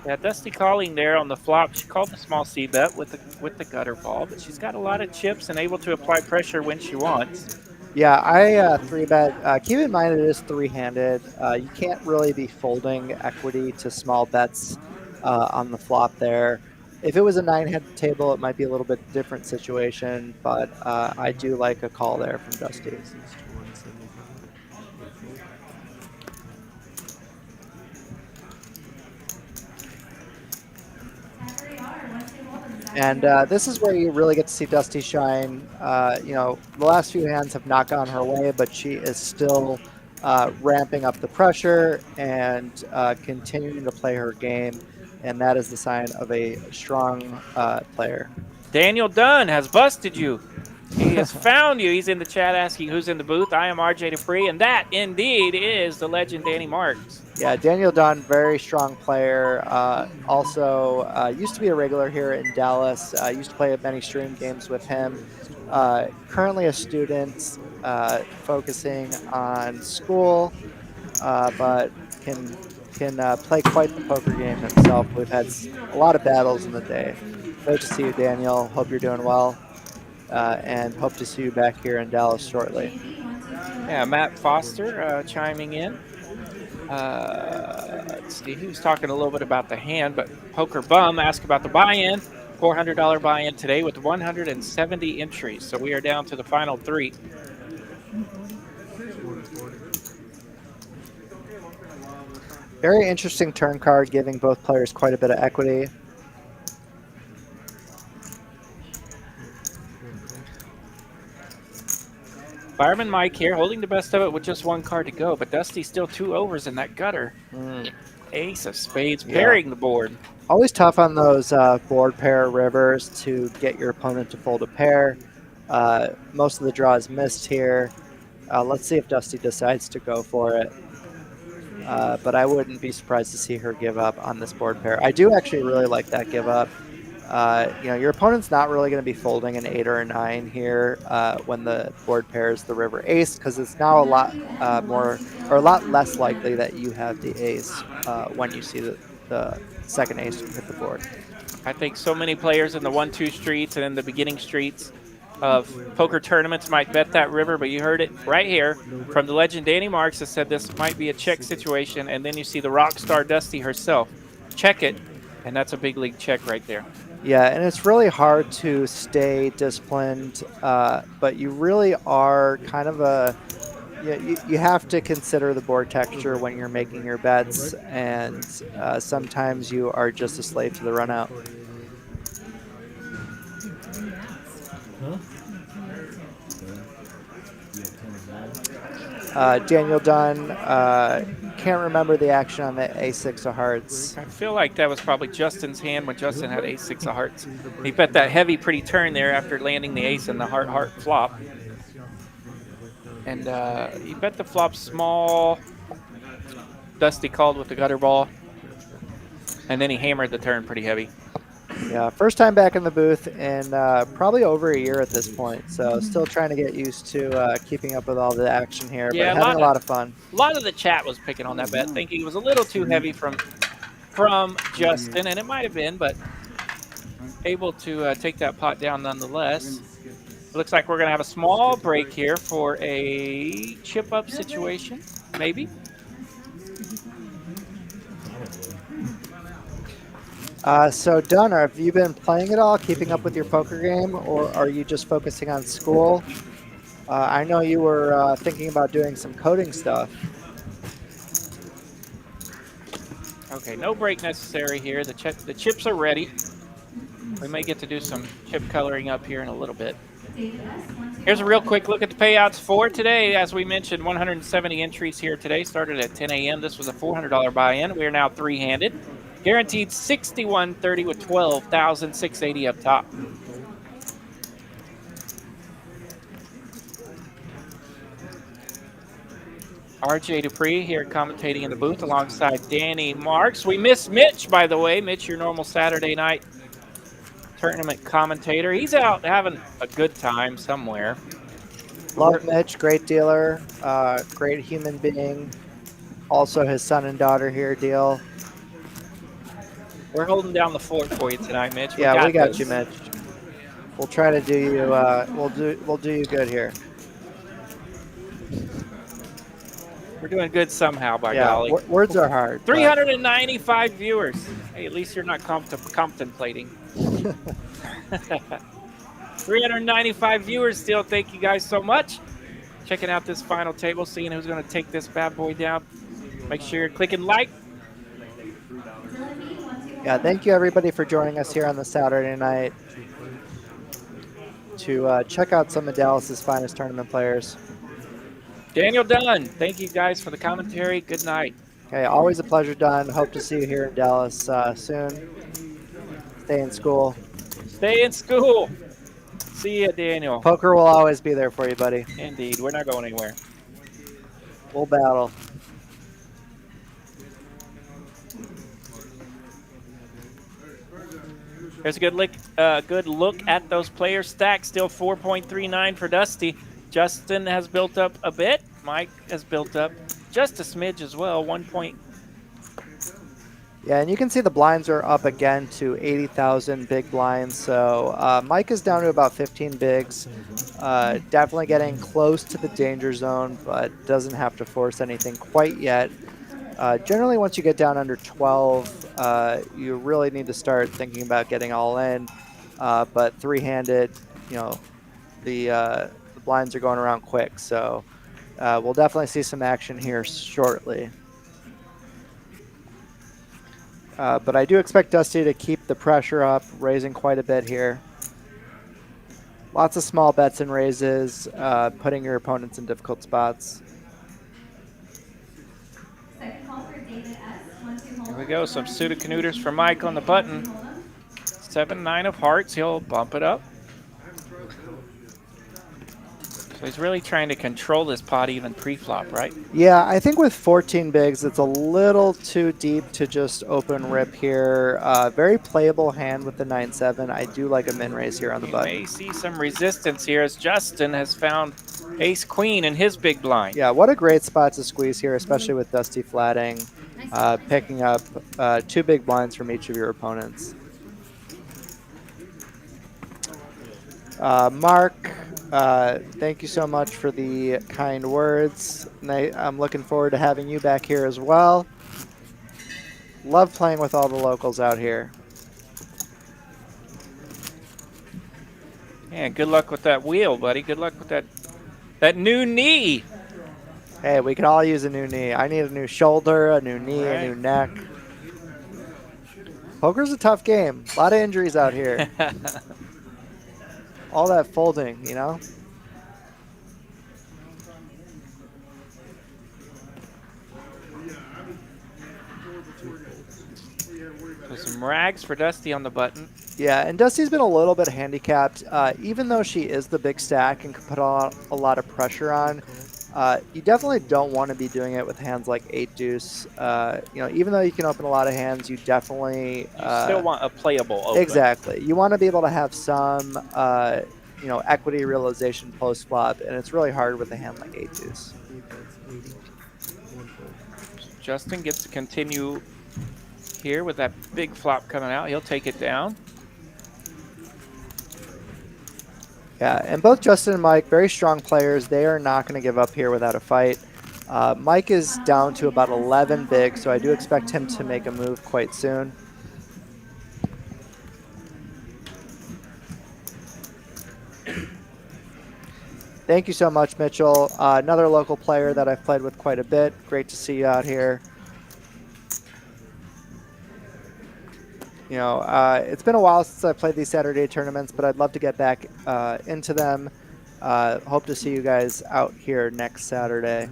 Yeah, Dusty calling there on the flop. She called the small C bet with the gutter ball, but she's got a lot of chips and able to apply pressure when she wants. Yeah, I three bet. Keep in mind it is three-handed. You can't really be folding equity to small bets on the flop there. If it was a 9-head table, it might be a little bit different situation, but I do like a call there from Dusty. And this is where you really get to see Dusty shine. You know, the last few hands have not gone her way, but she is still ramping up the pressure and continuing to play her game. And that is the sign of a strong player. Daniel Dunn has busted you. He has found you. He's in the chat asking who's in the booth. I am RJ Dupree, and that indeed is the legend Danny Marx. Yeah, Daniel Dunn, very strong player. Also used to be a regular here in Dallas. Used to play at many stream games with him. Currently a student focusing on school, but can play quite the poker game himself. We've had a lot of battles in the day. Great to see you, Daniel. Hope you're doing well, and hope to see you back here in Dallas shortly. Yeah, Matt Foster chiming in. Let's see, he was talking a little bit about the hand, but Poker Bum asked about the buy-in. $400 buy-in today with 170 entries. So we are down to the final three. Very interesting turn card, giving both players quite a bit of equity. Fireman Mike here, holding the best of it with just one card to go, but Dusty's still 2 overs in that gutter. Ace of spades, pairing the board. Always tough on those board pair rivers to get your opponent to fold a pair. Most of the draws missed here. Let's see if Dusty decides to go for it. But I wouldn't be surprised to see her give up on this board pair. I do actually really like that give up. You know, your opponent's not really going to be folding an 8 or a 9 here when the board pairs the river ace, because it's now a lot more or a lot less likely that you have the ace when you see the second ace hit the board. I think so many players in the 1-2 streets and in the beginning streets of poker tournaments might bet that river, but you heard it right here from the legend Danny Marx that said this might be a check situation, and then you see the rock star Dusty herself check it, and that's a big league check right there. Yeah, and it's really hard to stay disciplined, but you really are kind of a you have to consider the board texture when you're making your bets, and sometimes you are just a slave to the run out. Daniel Dunn, can't remember the action on the A6 of hearts. I feel like that was probably Justin's hand when Justin had A6 of hearts. He bet that heavy, pretty turn there after landing the ace and the heart flop. And he bet the flop small. Dusty called with the gutter ball. And then he hammered the turn pretty heavy. Yeah, first time back in the booth in probably over a year at this point. So still trying to get used to keeping up with all the action here, but having a lot of fun. A lot of the chat was picking on that bet, thinking it was a little too heavy from Justin, and it might have been, but able to take that pot down nonetheless. It looks like we're going to have a small break here for a chip-up situation, maybe. So, Dunn, have you been playing at all, keeping up with your poker game, or are you just focusing on school? I know you were thinking about doing some coding stuff. Okay, no break necessary here. The chips are ready. We may get to do some chip coloring up here in a little bit. Here's a real quick look at the payouts for today. As we mentioned, 170 entries here today. Started at 10 a.m. This was a $400 buy-in. We are now three-handed. Guaranteed 6130 with 12,680 up top. RJ Dupree here commentating in the booth alongside Danny Marx. We miss Mitch, by the way. Mitch, your normal Saturday night tournament commentator. He's out having a good time somewhere. Love Mitch, great dealer, great human being. Also his son and daughter here deal. We're holding down the fort for you tonight, Mitch. We got you, Mitch. We'll try to do you. We'll do you good here. We're doing good somehow, by yeah, golly. Words are hard. 395 viewers. Hey, at least you're not contemplating. 395 viewers still. Thank you guys so much. Checking out this final table, seeing who's going to take this bad boy down. Make sure you're clicking like. Yeah, thank you everybody for joining us here on the Saturday night to check out some of Dallas's finest tournament players. Daniel Dunn, thank you guys for the commentary. Good night. Okay, always a pleasure, Dunn. Hope to see you here in Dallas soon. Stay in school. Stay in school. See ya, Daniel. Poker will always be there for you, buddy. Indeed, we're not going anywhere. We'll battle. Here's a good look at those player stacks. Still 4.39 for Dusty. Justin has built up a bit. Mike has built up just a smidge as well. 1 point. Yeah, and you can see the blinds are up again to 80,000 big blinds. So Mike is down to about 15 bigs. Definitely getting close to the danger zone, but doesn't have to force anything quite yet. Generally, once you get down under 12, you really need to start thinking about getting all in. But three-handed, you know, the blinds are going around quick. So we'll definitely see some action here shortly. But I do expect Dusty to keep the pressure up, raising quite a bit here. Lots of small bets and raises, putting your opponents in difficult spots. Here we go. Some suited canuters for Mike on the button. 7-9 of hearts. He'll bump it up. So he's really trying to control this pot even pre-flop, right? Yeah, I think with 14 bigs, it's a little too deep to just open rip here. Very playable hand with the 9-7. I do like a min raise here on the button. You may see some resistance here as Justin has found ace-queen in his big blind. Yeah, what a great spot to squeeze here, especially with Dusty flatting, picking up 2 big blinds from each of your opponents. Mark, thank you so much for the kind words. I'm looking forward to having you back here as well. Love playing with all the locals out here. Yeah, good luck with that wheel, buddy. Good luck with that new knee. Hey, we can all use a new knee. I need a new shoulder, a new knee, a new neck. Poker's a tough game. A lot of injuries out here. All that folding, you know? So some rags for Dusty on the button. Yeah, and Dusty's been a little bit handicapped. Even though she is the big stack and can put a lot of pressure on, you definitely don't want to be doing it with hands like 8-deuce. You know, even though you can open a lot of hands, you definitely... You still want a playable open. Exactly. You want to be able to have some, you know, equity realization post-flop, and it's really hard with a hand like 8-deuce. Justin gets to continue here with that big flop coming out. He'll take it down. Yeah, and both Justin and Mike, very strong players. They are not going to give up here without a fight. Mike is down to about 11 big, so I do expect him to make a move quite soon. Thank you so much, Mitchell. Another local player that I've played with quite a bit. Great to see you out here. You know, it's been a while since I played these Saturday tournaments, but I'd love to get back into them. Hope to see you guys out here next Saturday.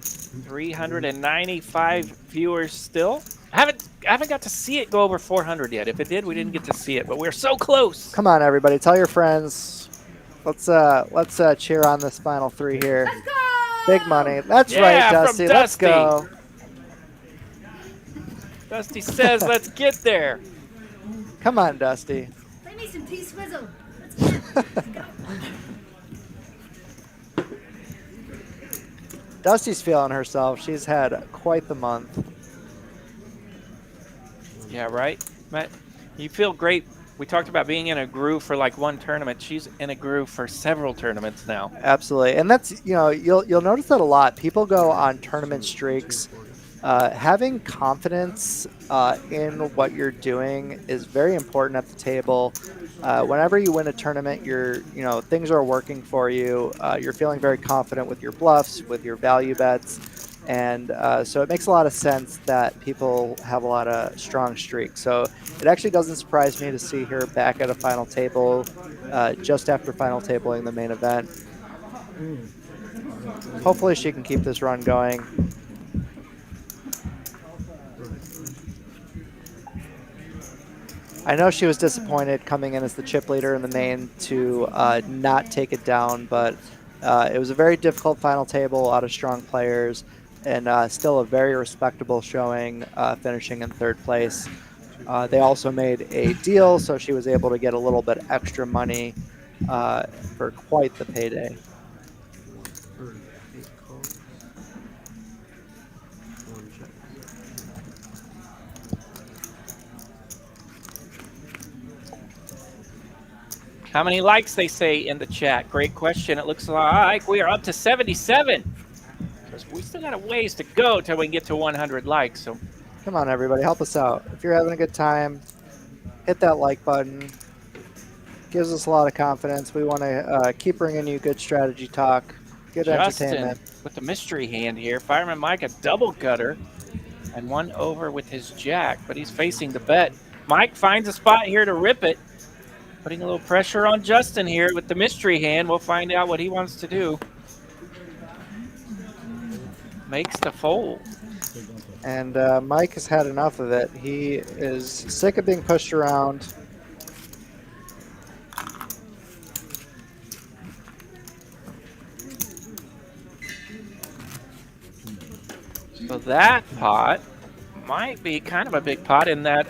395 viewers still. I haven't got to see it go over 400 yet. If it did, we didn't get to see it, but we're so close. Come on, everybody, tell your friends. Let's cheer on this final 3 here. Let's go! Big money. That's Yeah, right, from Dusty. Let's Dusty. go. Dusty says, let's get there. Come on, Dusty. Play me some T-Swizzle. Let's go. Let's go. Dusty's feeling herself. She's had quite the month. Yeah, right? Matt, you feel great. We talked about being in a groove for like one tournament. She's in a groove for several tournaments now. Absolutely, and that's, you know, you'll notice that a lot. People go on tournament streaks. Having confidence in what you're doing is very important at the table. Whenever you win a tournament, things are working for you. You're feeling very confident with your bluffs, with your value bets, and so it makes a lot of sense that people have a lot of strong streaks. So it actually doesn't surprise me to see her back at a final table just after final tabling the main event. Hopefully she can keep this run going. I know she was disappointed coming in as the chip leader in the main to not take it down, but it was a very difficult final table, a lot of strong players, and still a very respectable showing, finishing in 3rd place. They also made a deal, so she was able to get a little bit extra money for quite the payday. How many likes, they say in the chat? Great question. It looks like we are up to 77. We still got a ways to go till we can get to 100 likes. So Come on, everybody, help us out. If you're having a good time, hit that like button. Gives us a lot of confidence. We want to keep bringing you good strategy talk, good Justin entertainment. with the mystery hand here. Fireman Mike, a double gutter. and 1 over with his jack, but he's facing the bet. Mike finds a spot here to rip it, putting a little pressure on Justin here with the mystery hand. We'll find out what he wants to do. Makes the fold. And Mike has had enough of it. He is sick of being pushed around. So that pot might be kind of a big pot in that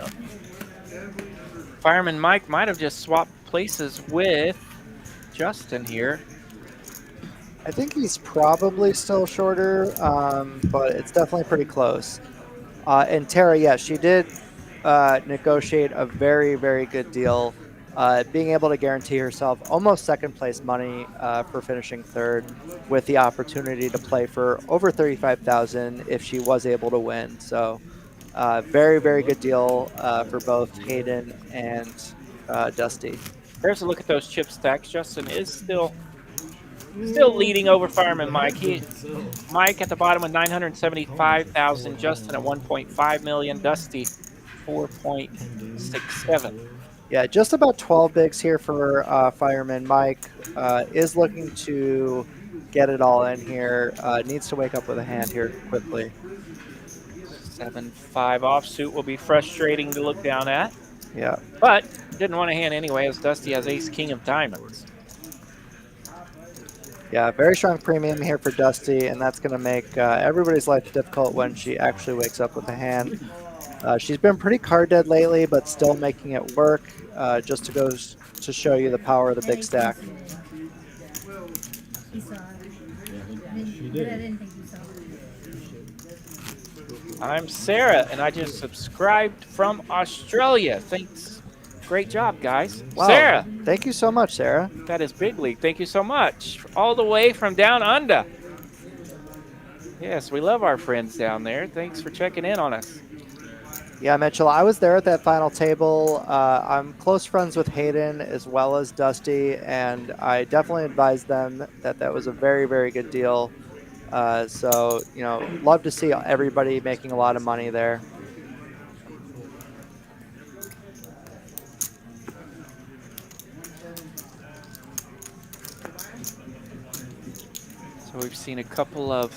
Fireman Mike might have just swapped places with Justin here. I think he's probably still shorter, but it's definitely pretty close. And Tara, yes, she did negotiate a very, very good deal, being able to guarantee herself almost second place money for finishing third, with the opportunity to play for over $35,000 if she was able to win. So very, very good deal for both Hayden and Dusty. Here's a look at those chip stacks. Justin is still leading over Fireman Mike. Mike at the bottom with 975,000, Justin at 1.5 million, Dusty 4.67. Yeah, just about 12 bigs here for Fireman Mike. Is looking to get it all in here. Needs to wake up with a hand here quickly. 7-5 offsuit will be frustrating to look down at. Yeah. But didn't want a hand anyway, as Dusty has ace king of diamonds. Yeah, very strong premium here for Dusty, and that's going to make everybody's life difficult when she actually wakes up with a hand. She's been pretty card dead lately, but still making it work, just to go to show you the power of the big stack. He saw it. She But I did. didn't think he saw it. I'm Sarah, and I just subscribed from Australia. Thanks. Great job, guys. Wow. Sarah, Thank you so much, Sarah. that is big league. Thank you so much. All the way from down under. Yes, we love our friends down there. Thanks for checking in on us. Yeah, Mitchell, I was there at that final table. I'm close friends with Hayden as well as Dusty, and I definitely advised them that that was a very, very good deal. So, you know, love to see everybody making a lot of money there. So we've seen a couple of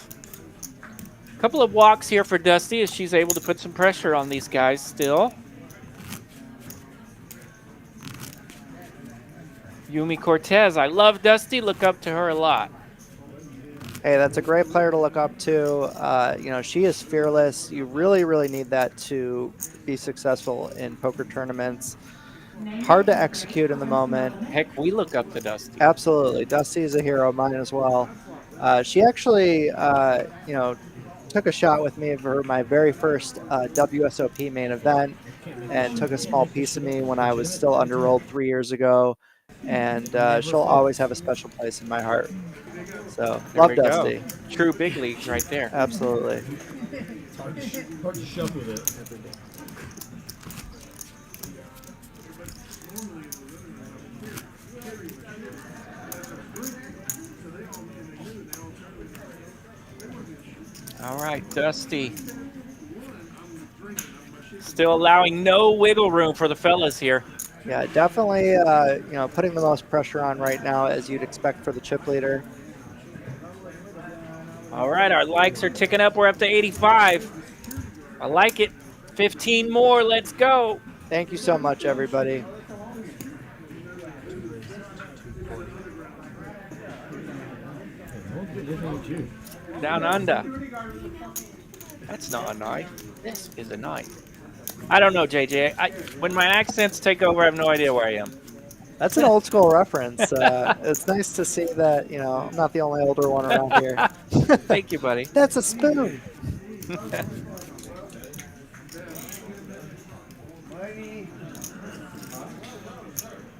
walks here for Dusty as she's able to put some pressure on these guys still. Yumi Cortez, I love Dusty, look up to her a lot. Hey, that's a great player to look up to. You know, she is fearless. You really, really need that to be successful in poker tournaments. Hard to execute in the moment. Heck, we look up to Dusty. Absolutely. Dusty is a hero of mine as well. She actually, you know, took a shot with me for my very first WSOP main event and took a small piece of me when I was still underrolled 3 years ago. And she'll always have a special place in my heart. So, There love we go. Dusty. True big leagues right there. Absolutely. Hard to shove with it. All right, Dusty. Still allowing no wiggle room for the fellas here. Yeah, definitely, you know, putting the most pressure on right now, as you'd expect for the chip leader. All right, our likes are ticking up. We're up to 85. I like it. 15 more. Let's go. Thank you so much, everybody. Down under. That's not a knife. This is a knife. I don't know, JJ. When my accents take over, I have no idea where I am. That's an old school reference. It's nice to see that, you know, I'm not the only older one around here. Thank you, buddy. That's a spoon.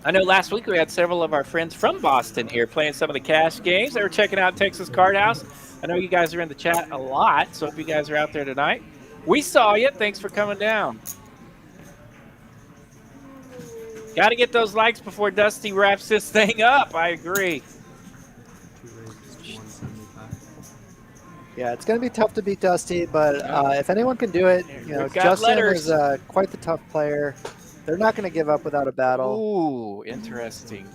I know last week we had several of our friends from Boston here playing some of the cash games. They were checking out Texas Card House. I know you guys are in the chat a lot, so if you guys are out there tonight, we saw you. Thanks for coming down. Got to get those likes before Dusty wraps this thing up. I agree. Yeah, it's going to be tough to beat Dusty, but if anyone can do it, you know, We've got Justin letters. is quite the tough player. They're not going to give up without a battle. Ooh, interesting.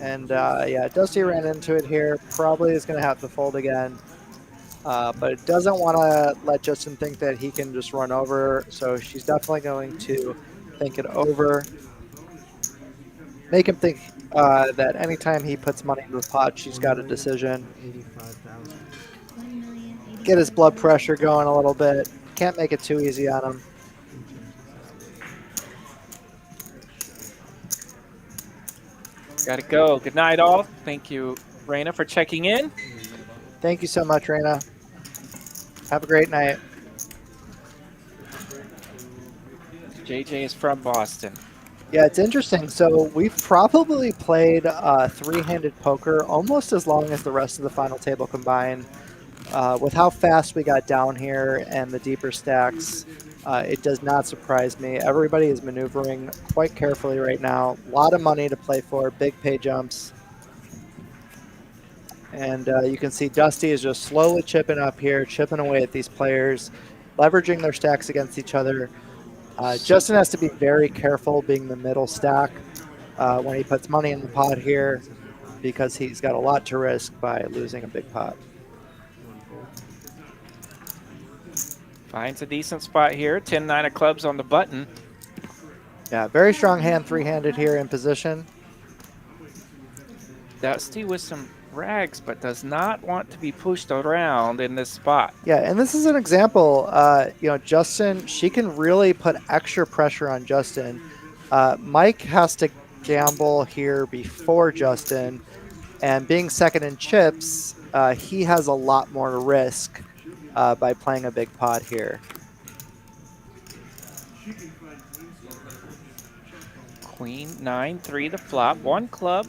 And yeah, Dusty ran into it here. Probably is going to have to fold again. But it doesn't want to let Justin think that he can just run over. So she's definitely going to think it over. Make him think that anytime he puts money into the pot, she's got a decision. 85,000. Get his blood pressure going a little bit. Can't make it too easy on him. Gotta go. Good night, all. Thank you, Raina, for checking in. Thank you so much, Raina. Have a great night. JJ is from Boston. Yeah, it's interesting. So we've probably played three-handed poker almost as long as the rest of the final table combined. With how fast we got down here and the deeper stacks, it does not surprise me. Everybody is maneuvering quite carefully right now. A lot of money to play for, big pay jumps. And you can see Dusty is just slowly chipping up here, chipping away at these players, leveraging their stacks against each other. Justin has to be very careful being the middle stack when he puts money in the pot here because he's got a lot to risk by losing a big pot. Finds a decent spot here. 10-9 of clubs on the button. Yeah, very strong hand, three-handed here in position. Dusty with some rags, but does not want to be pushed around in this spot. Yeah, and this is an example. You know, Justin, she can really put extra pressure on Justin. Mike has to gamble here before Justin, and being second in chips, he has a lot more risk by playing a big pot here. Queen, 9-3 the flop, one club.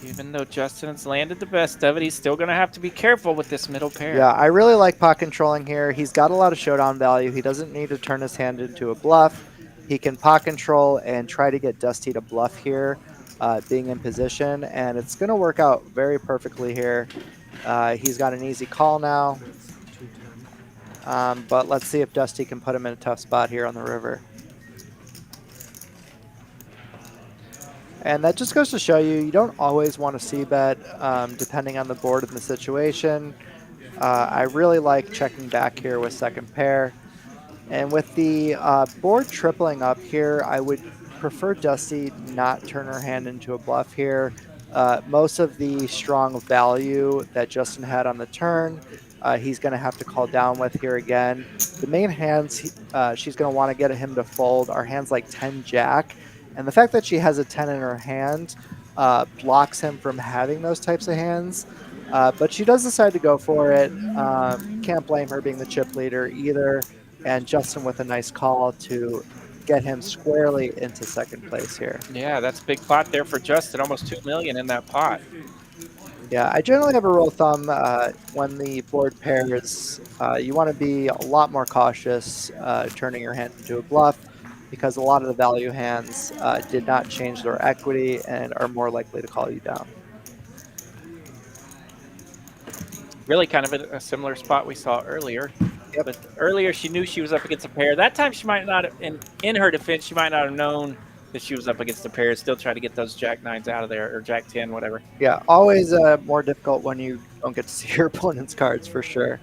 Even though Justin's landed the best of it, he's still going to have to be careful with this middle pair. Yeah, I really like pot controlling here. He's got a lot of showdown value. He doesn't need to turn his hand into a bluff. He can pot control and try to get Dusty to bluff here, being in position, and it's going to work out very perfectly here. He's got an easy call now, but let's see if Dusty can put him in a tough spot here on the river. And that just goes to show you don't always want to c-bet depending on the board and the situation. I really like checking back here with second pair. And with the board tripling up here, I would prefer Dusty not turn her hand into a bluff here. Most of the strong value that Justin had on the turn, he's going to have to call down with here again. The main hands she's going to want to get him to fold are hands like 10-Jack. And the fact that she has a 10 in her hand blocks him from having those types of hands. But she does decide to go for it. Can't blame her being the chip leader either. And Justin with a nice call to get him squarely into second place here. Yeah, that's a big pot there for Justin. Almost $2 million in that pot. Yeah, I generally have a rule of thumb when the board pairs, you want to be a lot more cautious turning your hand into a bluff, because a lot of the value hands did not change their equity and are more likely to call you down. Really kind of a similar spot we saw earlier. Yep. But earlier she knew she was up against a pair. That time she might not have, in her defense, she might not have known that she was up against a pair. Still try to get those Jack-9s out of there, or Jack-10, whatever. Yeah, always more difficult when you don't get to see your opponent's cards, for sure.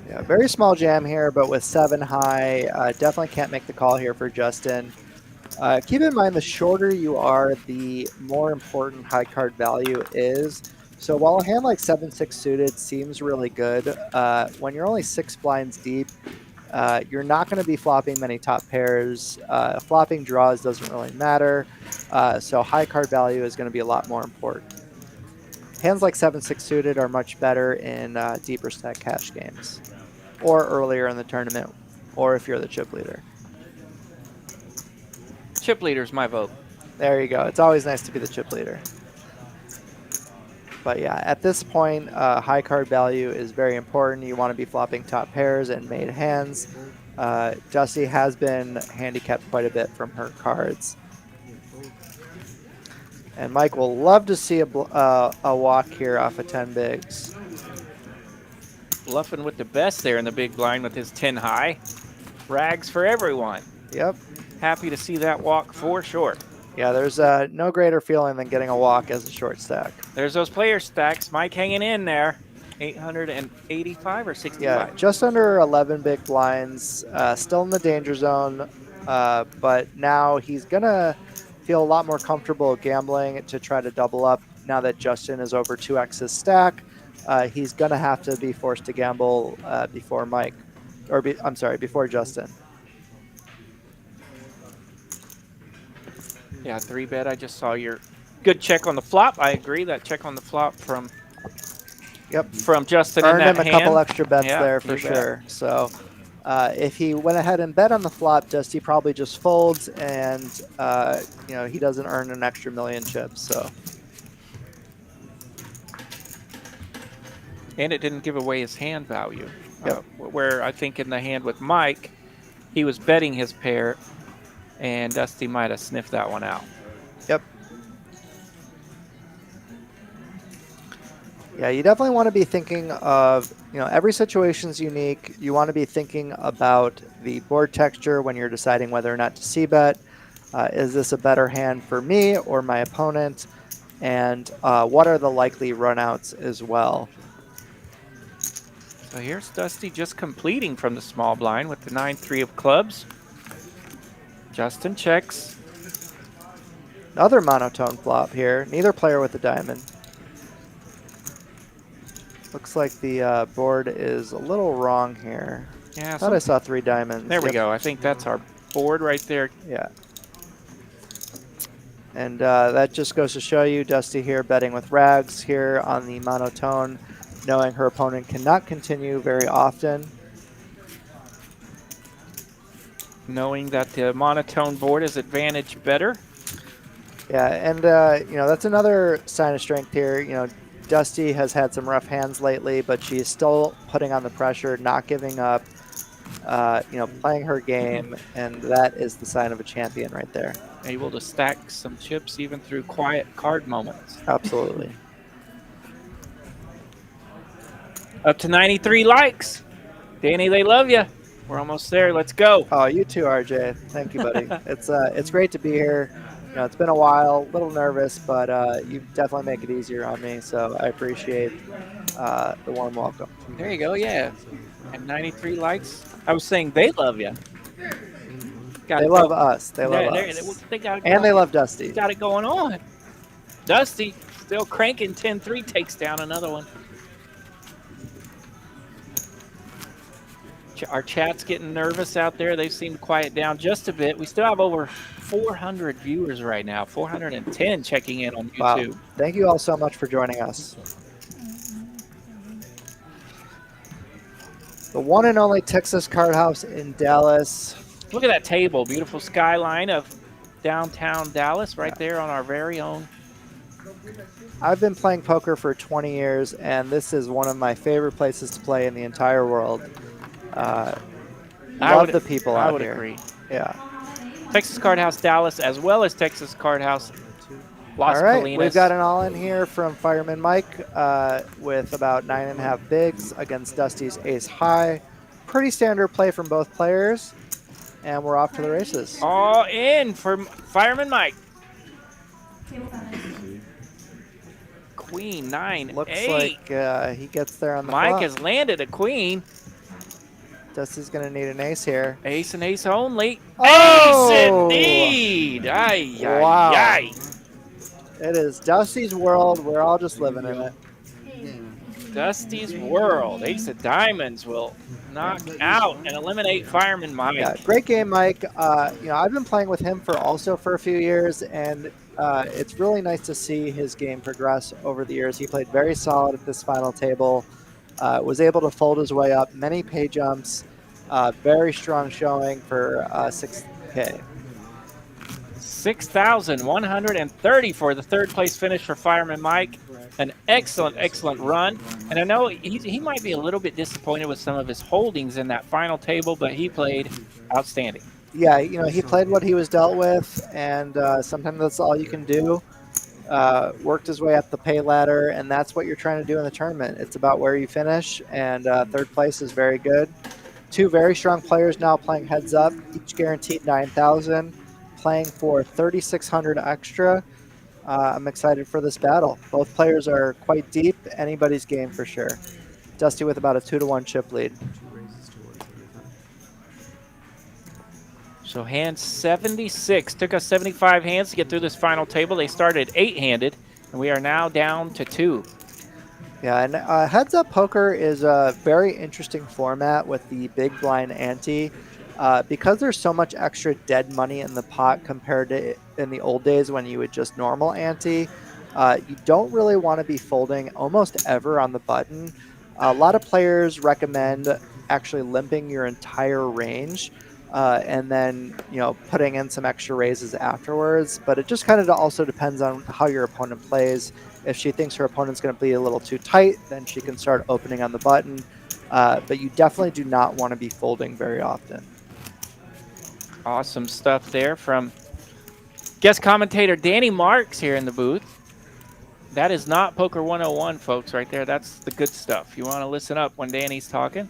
Yeah, very small jam here, but with 7 high, definitely can't make the call here for Justin. Keep in mind, the shorter you are, the more important high card value is. So while a hand like 7-6 suited seems really good, when you're only 6 blinds deep, you're not going to be flopping many top pairs. Flopping draws doesn't really matter, so high card value is going to be a lot more important. Hands like 7-6 suited are much better in deeper stack cash games, or earlier in the tournament, or if you're the chip leader. Chip leader's my vote. There you go. It's always nice to be the chip leader. But yeah, at this point, high card value is very important. You want to be flopping top pairs and made hands. Dusty has been handicapped quite a bit from her cards. And Mike will love to see a walk here off of 10 bigs. Bluffing with the best there in the big blind with his 10 high. Rags for everyone. Yep. Happy to see that walk for sure. Yeah, there's no greater feeling than getting a walk as a short stack. There's those player stacks. Mike hanging in there. 885 or 65? Yeah, just under 11 big blinds. Still in the danger zone, but now he's going to feel a lot more comfortable gambling to try to double up now that Justin is over 2x his stack. He's going to have to be forced to gamble before Mike, or I'm sorry, before Justin. Yeah, 3-bet. I just saw your good check on the flop. I agree. That check on the flop from Justin Earned in that him a hand. couple extra bets Yeah, there for you bet. sure. So if he went ahead and bet on the flop, Dusty probably just folds, and you know, he doesn't earn an extra million chips. So. And it didn't give away his hand value. Yep. Where I think in the hand with Mike, he was betting his pair, and Dusty might have sniffed that one out. Yep. Yeah, you definitely want to be thinking of, you know, every situation's unique. You want to be thinking about the board texture when you're deciding whether or not to c-bet. Is this a better hand for me or my opponent? And what are the likely runouts as well? So here's Dusty just completing from the small blind with the 9-3 of clubs. Justin checks. Another monotone flop here. Neither player with a diamond. Looks like the board is a little wrong here. Yeah, I thought I saw 3 diamonds. There we go. I think that's our board right there. Yeah. And that just goes to show you Dusty here betting with rags here on the monotone, knowing her opponent cannot continue very often. Knowing that the monotone board is advantage better. Yeah, and you know, that's another sign of strength here. You know, Dusty has had some rough hands lately, but she's still putting on the pressure, not giving up, you know, playing her game, and that is the sign of a champion right there. Able to stack some chips even through quiet card moments. Absolutely. Up to 93 likes. Danny, they love you. We're almost there. Let's go. Oh, you too, RJ. Thank you, buddy. It's great to be here. You know, it's been a while, a little nervous, but you definitely make it easier on me, so I appreciate the warm welcome. There you go, yeah. And 93 likes. I was saying they love you. They love us. They love us. They got it and they love Dusty. Got it going on. Dusty still cranking. 10-3 takes down another one. Our chat's getting nervous out there. They seem to quiet down just a bit. We still have over 400 viewers right now. 410 checking in on YouTube. Wow. Thank you all so much for joining us. The one and only Texas Card House in Dallas. Look at that table. Beautiful skyline of downtown Dallas right there on our very own. I've been playing poker for 20 years, and this is one of my favorite places to play in the entire world. Love the people out here. I would agree. Yeah. Texas Card House Dallas, as well as Texas Card House Las All right, Colinas. we've got an all-in here from Fireman Mike with about 9.5 bigs against Dusty's ace high. Pretty standard play from both players, and we're off to the races. All in for Fireman Mike. Queen 9, Looks 8. like he gets there on the Mike flop. has landed a queen. Dusty's going to need an ace here. Ace and ace only. Oh! Ace indeed. Ay, ay, Wow. ay. It is Dusty's world. We're all just living in it. Dusty's world. Ace of diamonds will knock out and eliminate Fireman Mike. Yeah, great game, Mike. You know, I've been playing with him for a few years, and it's really nice to see his game progress over the years. He played very solid at this final table. Was able to fold his way up, many pay jumps, very strong showing for 6K. 6,130 for the third place finish for Fireman Mike. an excellent, excellent run. And I know he might be a little bit disappointed with some of his holdings in that final table, but he played outstanding. Yeah, you know, he played what he was dealt with, and sometimes that's all you can do. Worked his way up the pay ladder, and that's what you're trying to do in the tournament. It's about where you finish, and third place is very good. Two very strong players now playing heads up, each guaranteed 9,000, playing for 3,600 extra. I'm excited for this battle. Both players are quite deep. Anybody's game for sure. Dusty with about a 2-1 chip lead. So hand 76. Took us 75 hands to get through this final table. They started 8-handed, and we are now down to 2. Yeah, and heads-up poker is a very interesting format with the big blind ante. Because there's so much extra dead money in the pot compared to in the old days when you would just normal ante, you don't really want to be folding almost ever on the button. A lot of players recommend actually limping your entire range and then, you know, putting in some extra raises afterwards. But it just kind of also depends on how your opponent plays. If she thinks her opponent's going to be a little too tight, then she can start opening on the button. But you definitely do not want to be folding very often. Awesome stuff there from guest commentator Danny Marx here in the booth. That is not Poker 101, folks, right there. That's the good stuff. You want to listen up when Danny's talking.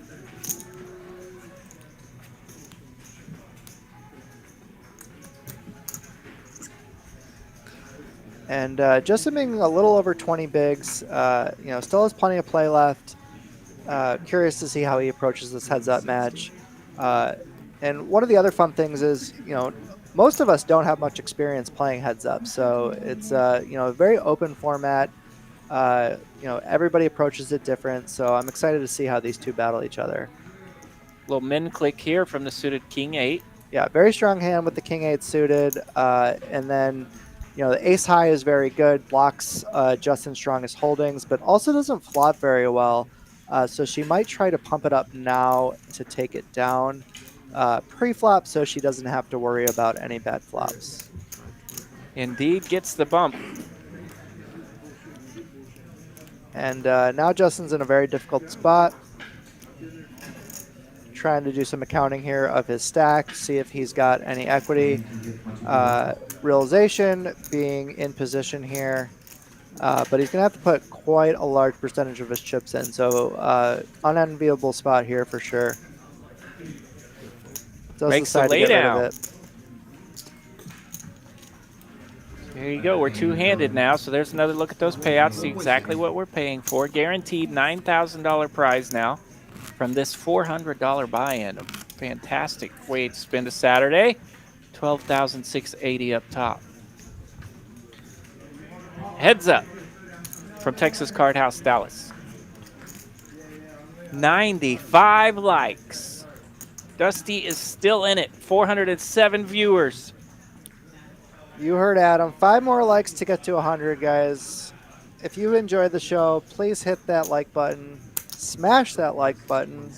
And just being a little over 20 bigs, you know, still has plenty of play left. Curious to see how he approaches this heads-up match. And one of the other fun things is, you know, most of us don't have much experience playing heads-up, so it's you know, a very open format. You know, everybody approaches it different, so I'm excited to see how these two battle each other. Little min click here from the suited King 8. Yeah, very strong hand with the King 8 suited, and then, you know, the ace high is very good, blocks Justin's strongest holdings, but also doesn't flop very well. So she might try to pump it up now to take it down pre-flop so she doesn't have to worry about any bad flops. Indeed gets the bump. And now Justin's in a very difficult spot. Trying to do some accounting here of his stack, see if he's got any equity. Realization being in position here, but he's going to have to put quite a large percentage of his chips in, so unenviable spot here for sure. Does Makes the decide to get rid of laydown. it. There you go. We're two-handed now, so there's another look at those payouts. See exactly what we're paying for. Guaranteed $9,000 prize now from this $400 buy-in. A fantastic way to spend a Saturday. $12,680 up top. Heads up from Texas Card House, Dallas. 95 likes. Dusty is still in it. 407 viewers. You heard Adam. 5 more likes to get to 100, guys. If you enjoyed the show, please hit that like button. Smash that like button.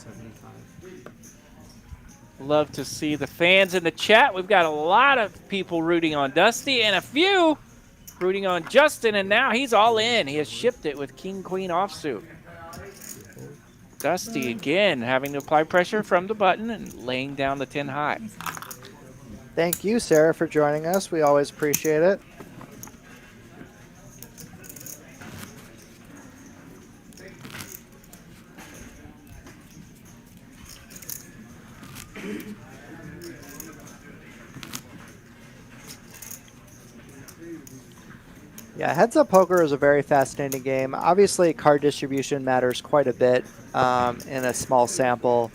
Love to see the fans in the chat. We've got a lot of people rooting on Dusty and a few rooting on Justin, and now he's all in. He has shipped it with King-Queen offsuit. Dusty again having to apply pressure from the button and laying down the 10 high. Thank you, Sarah, for joining us. We always appreciate it. Yeah, heads-up poker is a very fascinating game. Obviously, card distribution matters quite a bit in a small sample,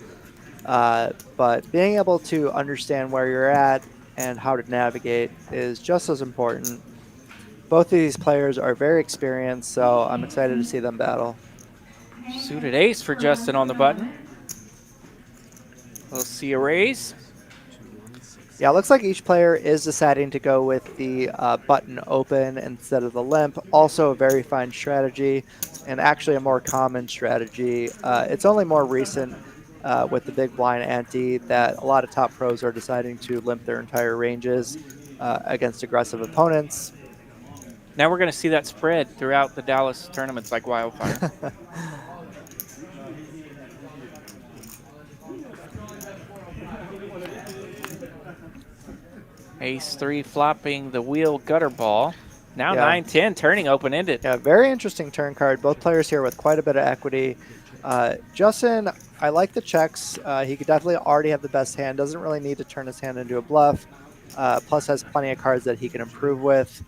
but being able to understand where you're at and how to navigate is just as important. Both of these players are very experienced, so I'm excited to see them battle. Suited ace for Justin on the button. We'll see a raise. Yeah, it looks like each player is deciding to go with the button open instead of the limp. Also a very fine strategy, and actually a more common strategy. It's only more recent with the big blind ante that a lot of top pros are deciding to limp their entire ranges against aggressive opponents. Now we're going to see that spread throughout the Dallas tournaments like wildfire. Ace-3 flopping the wheel gutter ball. Now Yeah. 9-10 turning open-ended. Yeah, very interesting turn card. Both players here with quite a bit of equity. Justin, I like the checks. He could definitely already have the best hand. Doesn't really need to turn his hand into a bluff. Plus has plenty of cards that he can improve with.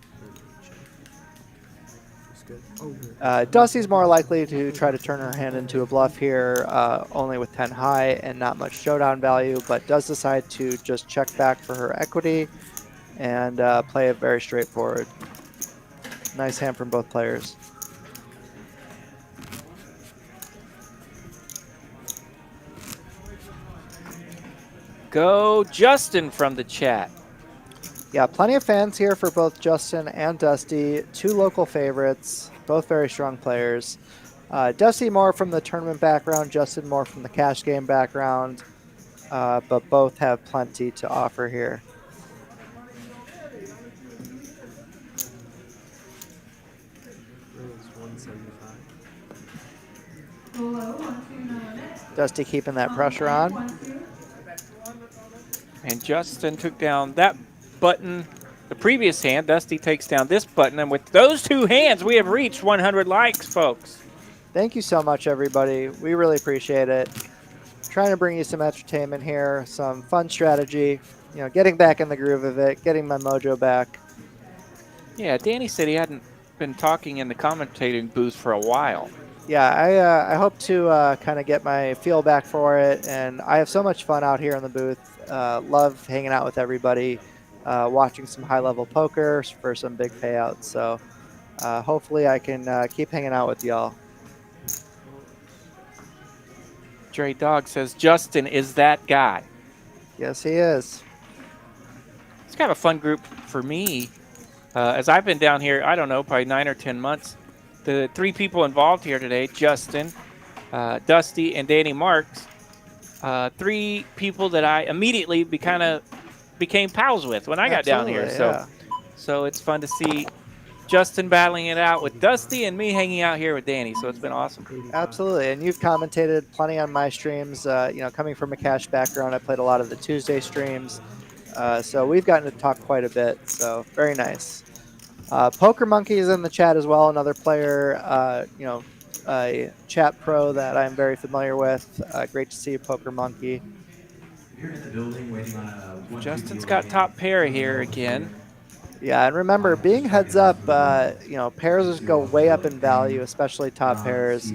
Dusty's more likely to try to turn her hand into a bluff here, only with 10 high and not much showdown value, but does decide to just check back for her equity and play it very straightforward. Nice hand from both players. Go Justin from the chat. Yeah, plenty of fans here for both Justin and Dusty. Two local favorites, both very strong players. Dusty more from the tournament background, Justin more from the cash game background, but both have plenty to offer here. Dusty keeping that pressure on. And Justin took down that button the previous hand. Dusty takes down this button. And with those two hands, we have reached 100 likes, folks. Thank you so much, everybody. We really appreciate it. Trying to bring you some entertainment here, some fun strategy, you know, getting back in the groove of it, getting my mojo back. Yeah, Danny said he hadn't been talking in the commentating booth for a while. Yeah, I hope to kind of get my feel back for it, and I have so much fun out here in the booth. Love hanging out with everybody, watching some high-level poker for some big payouts. So hopefully I can keep hanging out with y'all. Dre Dog says Justin is that guy. Yes, he is. It's kind of a fun group for me. As I've been down here, I don't know, probably 9 or 10 months. The three people involved here today, Justin, Dusty, and Danny Marx, three people that I immediately became pals with when I got down here. Yeah. So it's fun to see Justin battling it out with Dusty and me hanging out here with Danny. So it's been awesome. Absolutely, and you've commentated plenty on my streams. You know, coming from a cash background, I played a lot of the Tuesday streams. So we've gotten to talk quite a bit. So very nice. Poker Monkey is in the chat as well, another player, you know, a chat pro that I'm very familiar with. Great to see you, Poker Monkey. Justin's got top pair here again. Yeah, and remember, being heads up, you know, pairs just go way up in value, especially top pairs.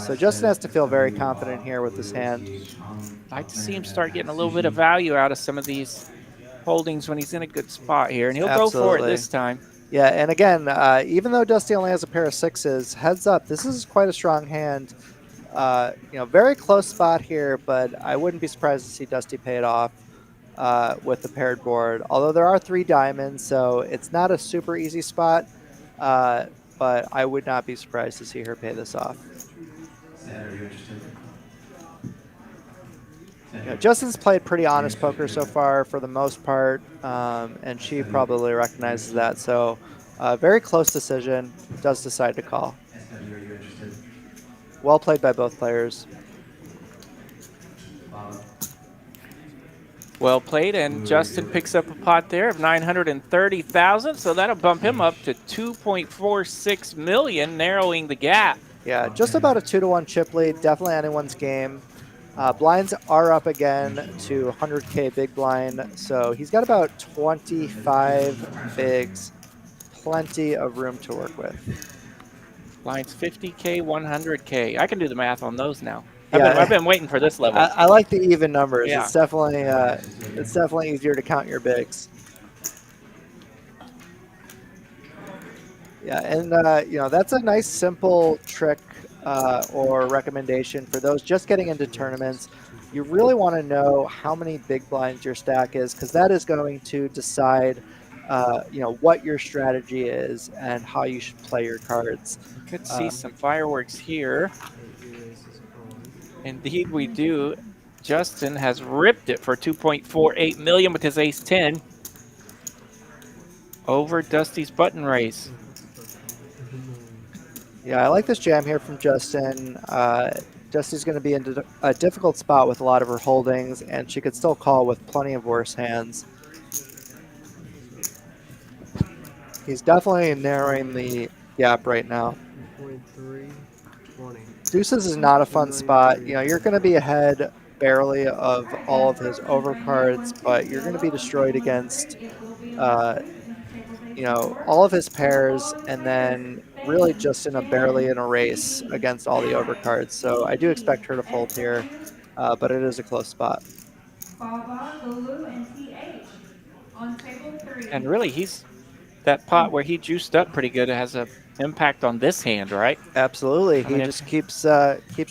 So Justin has to feel very confident here with his hand. I'd like to see him start getting a little bit of value out of some of these holdings when he's in a good spot here, and he'll go for it this time. Yeah, and again, even though Dusty only has a pair of sixes, heads up, this is quite a strong hand. You know, very close spot here, but I wouldn't be surprised to see Dusty pay it off with the paired board. Although there are 3 diamonds, so it's not a super easy spot, but I would not be surprised to see her pay this off. Yeah, Justin's played pretty honest poker so far for the most part, and she probably recognizes that. So very close decision, does decide to call. Well played by both players. Well played, and Justin picks up a pot there of 930,000, so that'll bump him up to 2.46 million, narrowing the gap. Yeah, just about a 2-to-1 chip lead, definitely anyone's game. Blinds are up again to 100K big blind, so he's got about 25 bigs, plenty of room to work with. Blinds 50K, 100K. I can do the math on those now. Yeah, I've been waiting for this level. I like the even numbers. Yeah. It's definitely easier to count your bigs. Yeah, and you know, that's a nice simple trick or recommendation for those just getting into tournaments. You really want to know how many big blinds your stack is, because that is going to decide you know, what your strategy is and how you should play your cards. Could see some fireworks here. Indeed we do. Justin has ripped it for 2.48 million with his ace-10 over Dusty's button raise. Yeah, I like this jam here from Justin. Dusty's going to be in a difficult spot with a lot of her holdings, and she could still call with plenty of worse hands. He's definitely narrowing the gap right now. 23, 20. Deuces is not a fun spot. You know, you're going to be ahead barely of all of his overcards, but you're going to be destroyed against, you know, all of his pairs, and then really just barely in a race against all the overcards. So I do expect her to fold here, but it is a close spot. And really, he's that pot where he juiced up pretty good. It has an impact on this hand, right? Absolutely. I mean, He just keeps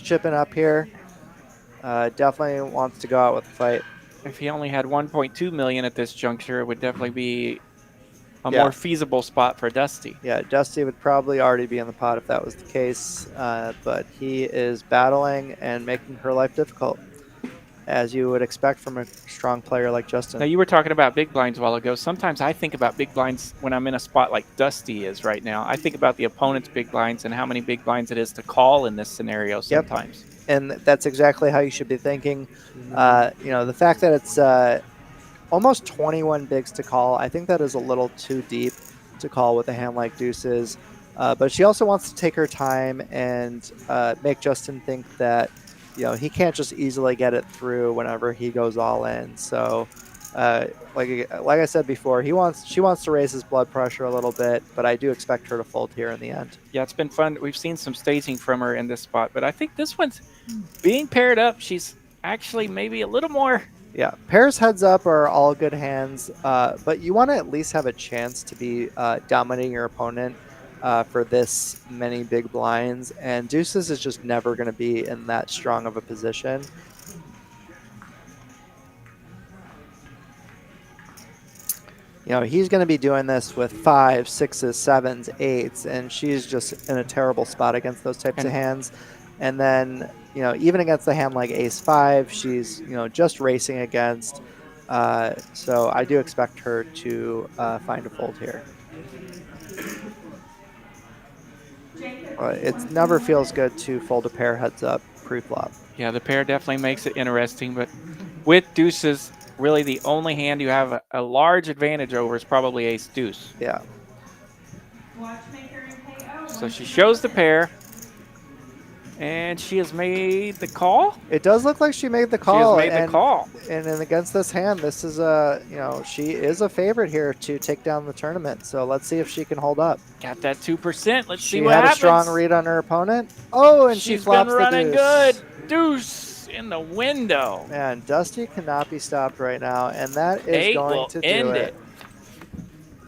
chipping up here. Definitely wants to go out with a fight. If he only had 1.2 million at this juncture, it would definitely be a more feasible spot for Dusty. Yeah, Dusty would probably already be in the pot if that was the case, but he is battling and making her life difficult, as you would expect from a strong player like Justin. Now, you were talking about big blinds a while ago. Sometimes I think about big blinds when I'm in a spot like Dusty is right now. I think about the opponent's big blinds and how many big blinds it is to call in this scenario sometimes. Yep. And that's exactly how you should be thinking. You know, the fact that it's almost 21 bigs to call, I think that is a little too deep to call with a hand like deuces. But she also wants to take her time and make Justin think that, you know, he can't just easily get it through whenever he goes all in. So, like I said before, she wants to raise his blood pressure a little bit, but I do expect her to fold here in the end. Yeah, it's been fun. We've seen some staging from her in this spot, but I think this one's being paired up. She's actually maybe a little more. Yeah, pairs heads up are all good hands, but you want to at least have a chance to be dominating your opponent for this many big blinds, and deuces is just never going to be in that strong of a position. You know, he's going to be doing this with 5s, 6s, 7s, 8s, and she's just in a terrible spot against those types of hands. And then, you know, even against a hand like ace-5, she's, you know, just racing against. So I do expect her to find a fold here. It never feels good to fold a pair heads up pre-flop. Yeah, the pair definitely makes it interesting, but with deuces, really the only hand you have a large advantage over is probably ace-deuce. Yeah. So she shows the pair, and she has made the call. It does look like she made the call. She has made the call. And against this hand, this is a, you know, she is a favorite here to take down the tournament. So let's see if she can hold up. Got that 2%. Let's see She what had happens. a strong read on her opponent. Oh, and she She's flops been running the deuce. good. Deuce in the window. Man, Dusty cannot be stopped right now, and that is going to do it.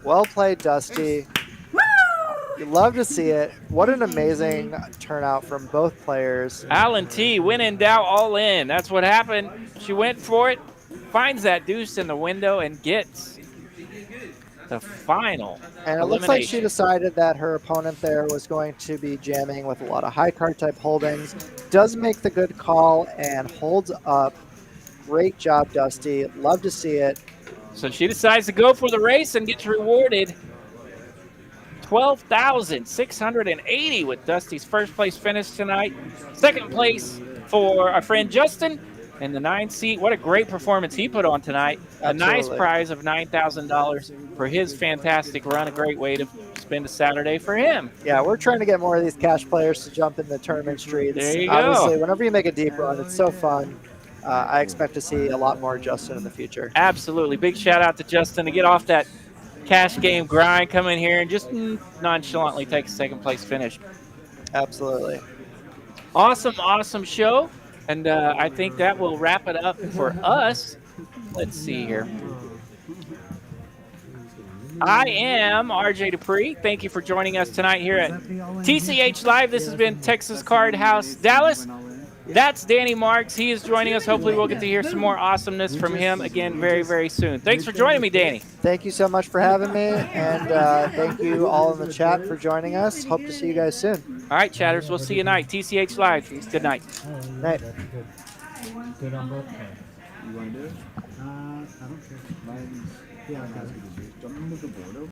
Well played, Dusty. You love to see it. What an amazing turnout from both players. Alan T, when in doubt, all in. That's what happened. She went for it, finds that deuce in the window, and gets the final And it looks like she decided that her opponent there was going to be jamming with a lot of high card type holdings. Does make the good call and holds up. Great job, Dusty. Love to see it. So she decides to go for the race and gets rewarded $12,680 with Dusty's first place finish tonight. Second place for our friend Justin in the 9th seat. What a great performance he put on tonight. Absolutely. A nice prize of $9,000 for his fantastic run. A great way to spend a Saturday for him. Yeah, we're trying to get more of these cash players to jump in the tournament streets. There you Obviously, go. whenever you make a deep run, it's so fun. I expect to see a lot more Justin in the future. Absolutely. Big shout out to Justin to get off that cash game grind, come in here and just nonchalantly take a second place finish. Absolutely. Awesome, awesome show. And I think that will wrap it up for us. Let's see here. I am RJ Dupree. Thank you for joining us tonight here at TCH Live. This has been Texas Card House Dallas. That's Danny Marx. He is joining us. Hopefully we'll get to hear some more awesomeness from him again very, very soon. Thanks for joining me, Danny. Thank you so much for having me, and thank you all in the chat for joining us. Hope to see you guys soon. All right, chatters. We'll see you tonight. TCH Live. Good night. Night. Good on both. You want to do it? I don't care. Yeah, I got it. Don't move the board over.